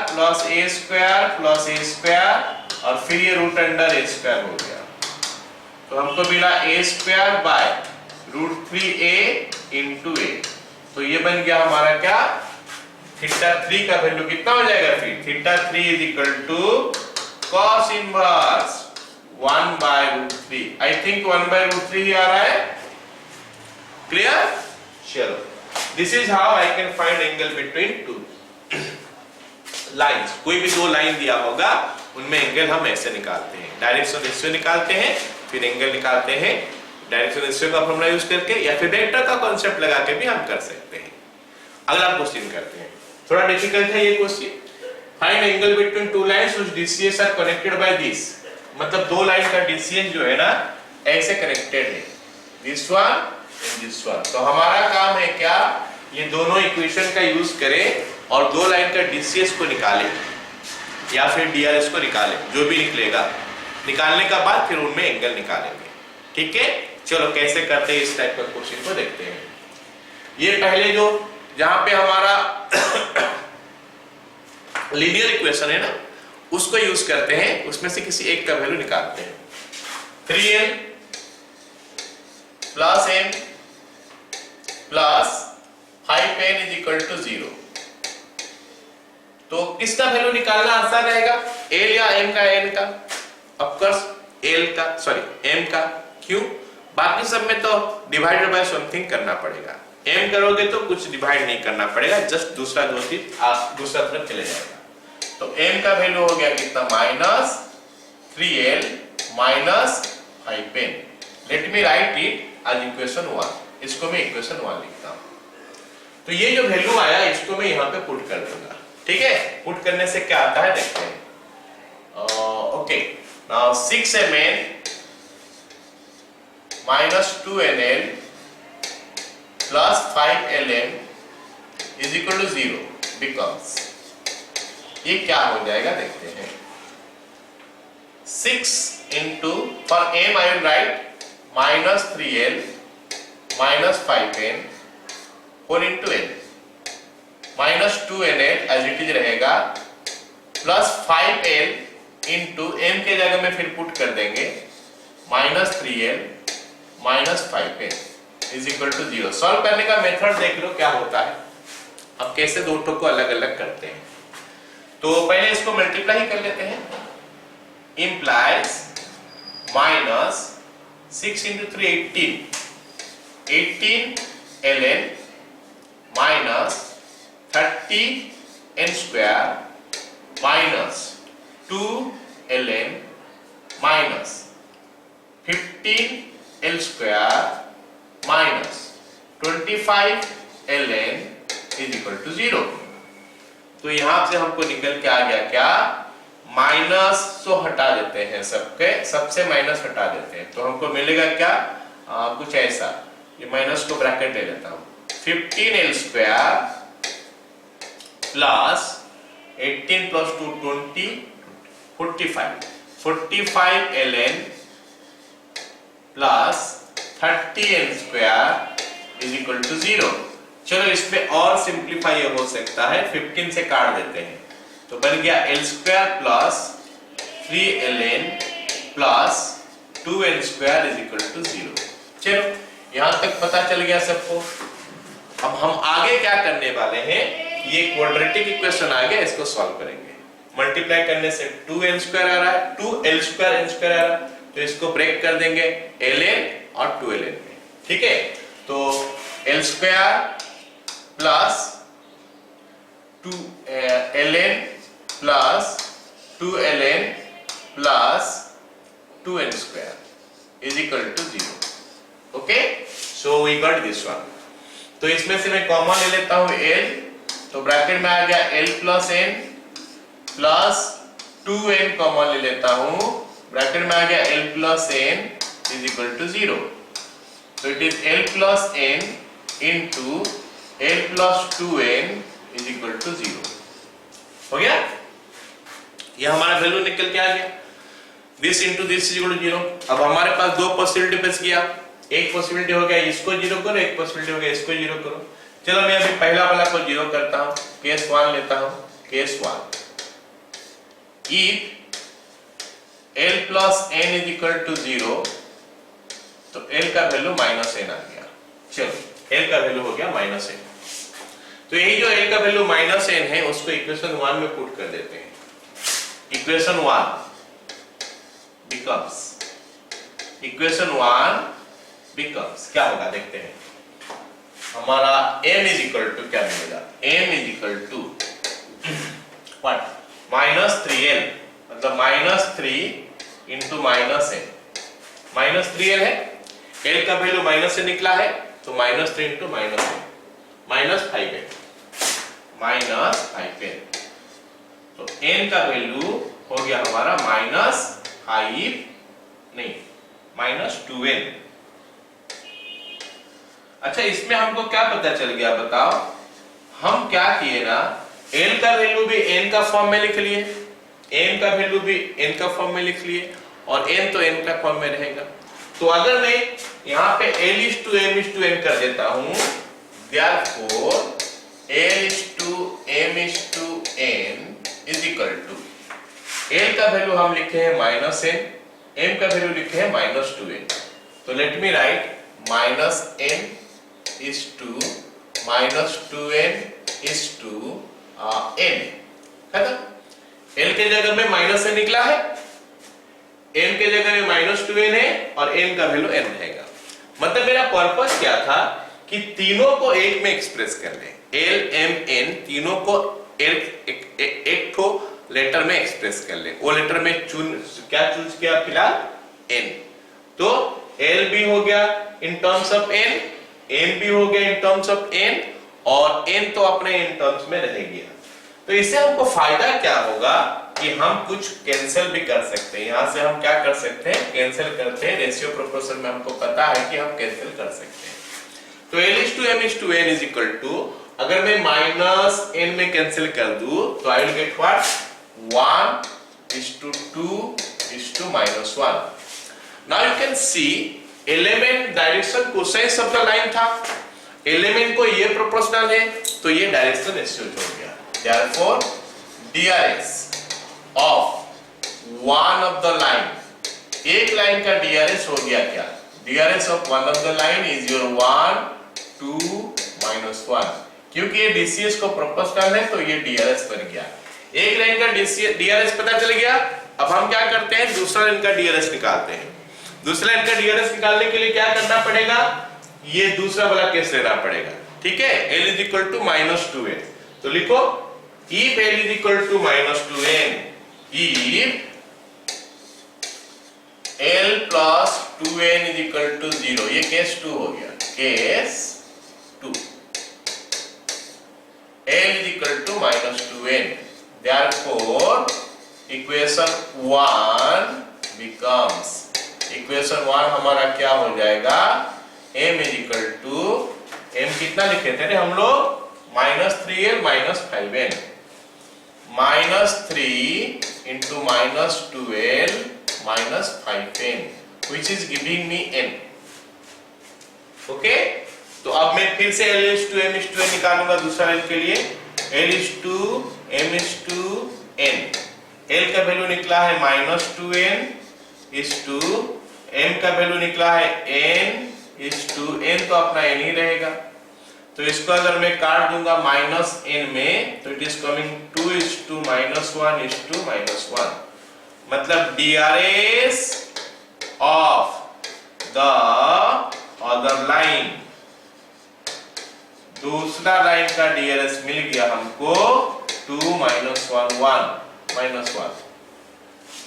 plus A² plus A² और फिर ये रूट अंडर A² हो गया। तो हमको मिला A² bye √3A into A। तो ये बन गया हमारा क्या? θ3 का वैल्यू कितना हो जाएगा फिर? θ3 is equal to cos inverse 1/√3। I think 1/√3 ही आ रहा है। क्लियर? चलो, this is how I can find angle between two lines. कोई भी दो लाइन दिया होगा उनमें एंगल हम ऐसे निकालते हैं, डायरेक्शन रेशियो निकालते हैं, फिर एंगल निकालते हैं डायरेक्शन रेशियो का फॉर्मूला यूज करके, या फिर वेक्टर का कॉन्सेप्ट लगा के भी हम कर सकते हैं। अगला क्वेश्चन करते हैं, थोड़ा डिफिकल्ट है ये question. Find angle between two lines which DCS are connected by this. मतलब दो लाइन का DCS जो है ना ऐसे कनेक्टेड है, this one and this one. तो हमारा काम है क्या? ये दोनों इक्वेशन का यूज करें और दो लाइन का DCS को निकालें या फिर DRS को निकालें, जो भी निकलेगा। निकालने का बाद फिर उनमें एंगल निकालेंगे, ठीक है। चलो कैसे करते हैं इस टाइप का क्वेश्चन को देखते हैं। ये पहले जो जहां पे हमारा लीनियर इक्वेशन है ना, उसको यूज करते हैं, उसमें से किसी एक का वैल्यू निकालते हैं। 3n plus n plus 5n is equal to 0। तो किसका वैल्यू निकालना आसान रहेगा, l या m का, n का? ऑफ कोर्स l का, सॉरी m का। क्यों? बाकी सब में तो डिवाइडेड बाय समथिंग करना पड़ेगा, m करोगे तो कुछ डिवाइड नहीं करना पड़ेगा, जस्ट दूसरा दो चीज आप दूसरा तरफ चले जाएगा। तो m का वैल्यू हो गया कितना, minus 3l minus 5n। Let me write it as equation 1। इसको मैं इक्वेशन 1 लिखता हूं। तो ये जो वैल्यू आया इसको मैं यहां पे पुट कर दूंगा, ठीक है? पुट करने से क्या आता है देखते हैं। Okay, now 6mn minus 2nl plus 5ln is equal to 0 becomes, ये क्या हो जाएगा देखते हैं। 6 into, for m I will write minus 3l minus 5n 4 into n minus 2nl as it is रहेगा, प्लस 5l इंटू m के जगह में फिर पुट कर देंगे minus 3l minus 5n is equal to 0। Solve करने का मेथड देख लो क्या होता है। अब कैसे दो टो को अलग अलग करते हैं, तो पहले इसको मल्टीप्लाई कर लेते हैं। Implies minus 6 into 3 18 ln minus 30n square minus 2 ln minus 15l square minus 25 ln is equal to 0। तो यहां से हमको निकल के आ गया क्या, माइनस तो हटा देते हैं, सबसे माइनस हटा देते हैं, तो हमको मिलेगा क्या, कुछ ऐसा। ये माइनस को ब्रैकेट ले लेता हूं, 15l square plus 18 plus 2 20 45 ln plus 30n square is equal to 0। चलो इसमें और सिंप्लीफाई हो सकता है, 15 से काट देते हैं, तो बन गया l square plus 3ln plus 2n square is equal to 0। चलो यहां तक पता चल गया सबको। अब हम आगे क्या करने वाले हैं, ये क्वाड्रेटिक इक्वेशन आ गया, इसको सॉल्व करेंगे। मल्टीप्लाई करने से 2n स्क्वायर आ रहा है, 2l स्क्वायर n स्क्वायर आ रहा है, तो इसको ब्रेक कर देंगे ln और 2ln में, ठीक है? तो l square plus 2ln plus 2ln plus 2n square is equal to 0। Okay, so we got this one. तो इसमें से मैं कॉमन ले लेता हूं l, तो ब्रैकेट में आ गया l plus n plus 2n common ले लेता हूं, ब्रैकेट में आ गया l plus n is equal to 0। तो it is l plus n into l plus 2n is equal to 0। हो गया, ये हमारा वैल्यू निकल के आ गया, this into this is equal to 0। अब हमारे पास दो पॉसिबिलिटी बच गया, एक पॉसिबिलिटी हो गया इसको 0 करो, एक पॉसिबिलिटी हो गया इसको 0 करो। चलो मैं अभी पहला वाला को 0 करता हूं, केस 1 लेता हूं, case 1। If l plus n is equal to 0, तो l का वैल्यू माइनस n आ गया। चलो l का वैल्यू हो गया माइनस n। तो यही जो l का वैल्यू माइनस n है उसको इक्वेशन 1 में पुट कर देते हैं। इक्वेशन 1 बिकम्स क्या होगा देखते हैं। हमारा m इज इक्वल टू क्या मिलेगा, m is equal to what, minus 3l, मतलब minus 3 into minus n, minus 3l है, l का वैल्यू माइनस से निकला है, तो minus 3 into minus n, minus 5n, तो n का वैल्यू हो गया हमारा माइनस 5 नहीं माइनस 2n। अच्छा, इसमें हमको क्या पता चल गया बताओ, हम क्या किए ना, n का वैल्यू भी n का फॉर्म में लिख लिए, m का वैल्यू भी n का फॉर्म में लिख लिए, और n तो n का फॉर्म में रहेगा। तो अगर मैं यहाँ पे l is to m is to n कर देता हूँ, therefore L/m/n is equal to, L का वैल्यू हम लिखे हैं -n, m का वैल्यू लिखे हैं -2n। तो late me right -n is to -2n is to n, खत्म। L के जगह में -n निकला है, m के जगह में -2n है और m का वैल्यू n रहेगा। मतलब मेरा पर्पस क्या था कि तीनों को एक में एक्सप्रेस कर ले, L M N तीनों को एक ठो लेटर में एक्सप्रेस कर ले। वो लेटर में क्या चूज किया फिलहाल, n। तो L भी हो गया in terms of n, m भी हो गया इन टर्म्स ऑफ n, और n तो अपने इन टर्म्स में रह गया। तो इससे हमको फायदा क्या होगा कि हम कुछ कैंसिल भी कर सकते हैं। यहां से हम क्या कर सकते हैं, कैंसिल करते हैं। रेशियो प्रोपोर्शन में हमको पता है कि हम कैंसिल कर सकते हैं। तो L/m/n इज इक्वल टू, अगर मैं -n में कैंसिल कर दूं तो I will get what, 1:2:1। Now you can C element direction cosine of the line था, एलिमेंट को ये प्रोपोर्शनल है तो ये डायरेक्शन रेशियो हो गया। Therefore DRS of one of the line, एक लाइन का DRS हो गया क्या, DRS of one of the line is your 1, 2, -1। क्योंकि ये DCS को प्रोपोर्शनल है तो ये DRS बन गया। एक लाइन का DRS पता चल गया। अब हम क्या करते हैं, दूसरा लाइन का DRS निकालते हैं। दूसरा लाइन का DRS निकालने के लिए क्या करना पड़ेगा, ये दूसरा वाला केस लेना पड़ेगा, ठीक है। L = -2n, तो लिखो if L = -2n, if L + 2n = 0, ये केस 2 हो गया, case 2। L = -2n, therefore equation 1 becomes, equation 1 हमारा क्या हो जाएगा, m कितना लिखे थे हम लोग, -3l -5n, -3 × -2l -5n, which is giving me n। Okay, तो अब मैं फिर से L/m/n निकालूंगा दूसरा लाइन के लिए। L/m/n, L का वैल्यू निकला है -2n is to m का वैल्यू निकला है n is to n, तो अपना n ही रहेगा। तो इसको अगर मैं काट दूंगा -n में तो it is coming 2 is to -1 is to -1। मतलब DRS of the other line, दूसरा लाइन का DRS मिल गया हमको 2 - 1 -1।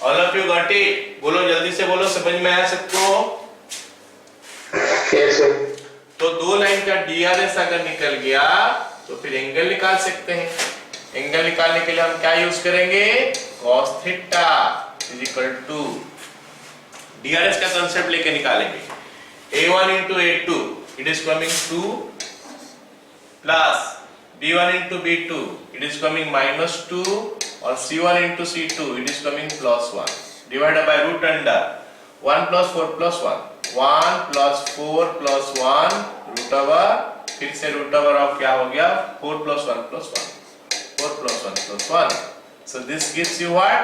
All of you got it? बोलो जल्दी से बोलो, समझ में आया सबको? Yes sir। तो दो लाइन का DRS अगर निकल गया तो फिर एंगल निकाल सकते हैं। एंगल निकालने के लिए हम क्या यूज करेंगे, cos θ = DRS का कंसेप्ट लेके निकालेंगे। A1 × A2 it is coming 2 plus B1 × B2 it is coming -2 और C1 × C2 it is coming +1 divided by root under 1 + 4 + 1, 1 + 4 + 1 root over, फिर से root over of क्या हो गया, 4 + 1 + 1, 4 + 1 + 1। So this gives you what,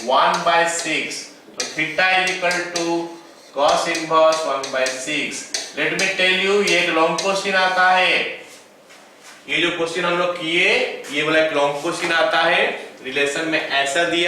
1/6। तो theta = cos inverse 1/6। Let me tell you, ये एक long question आता है। ये जो क्वेश्चन हम लोग किए, ये वाला एक लॉन्ग क्वेश्चन आता है, रिलेशन में ऐसा दिया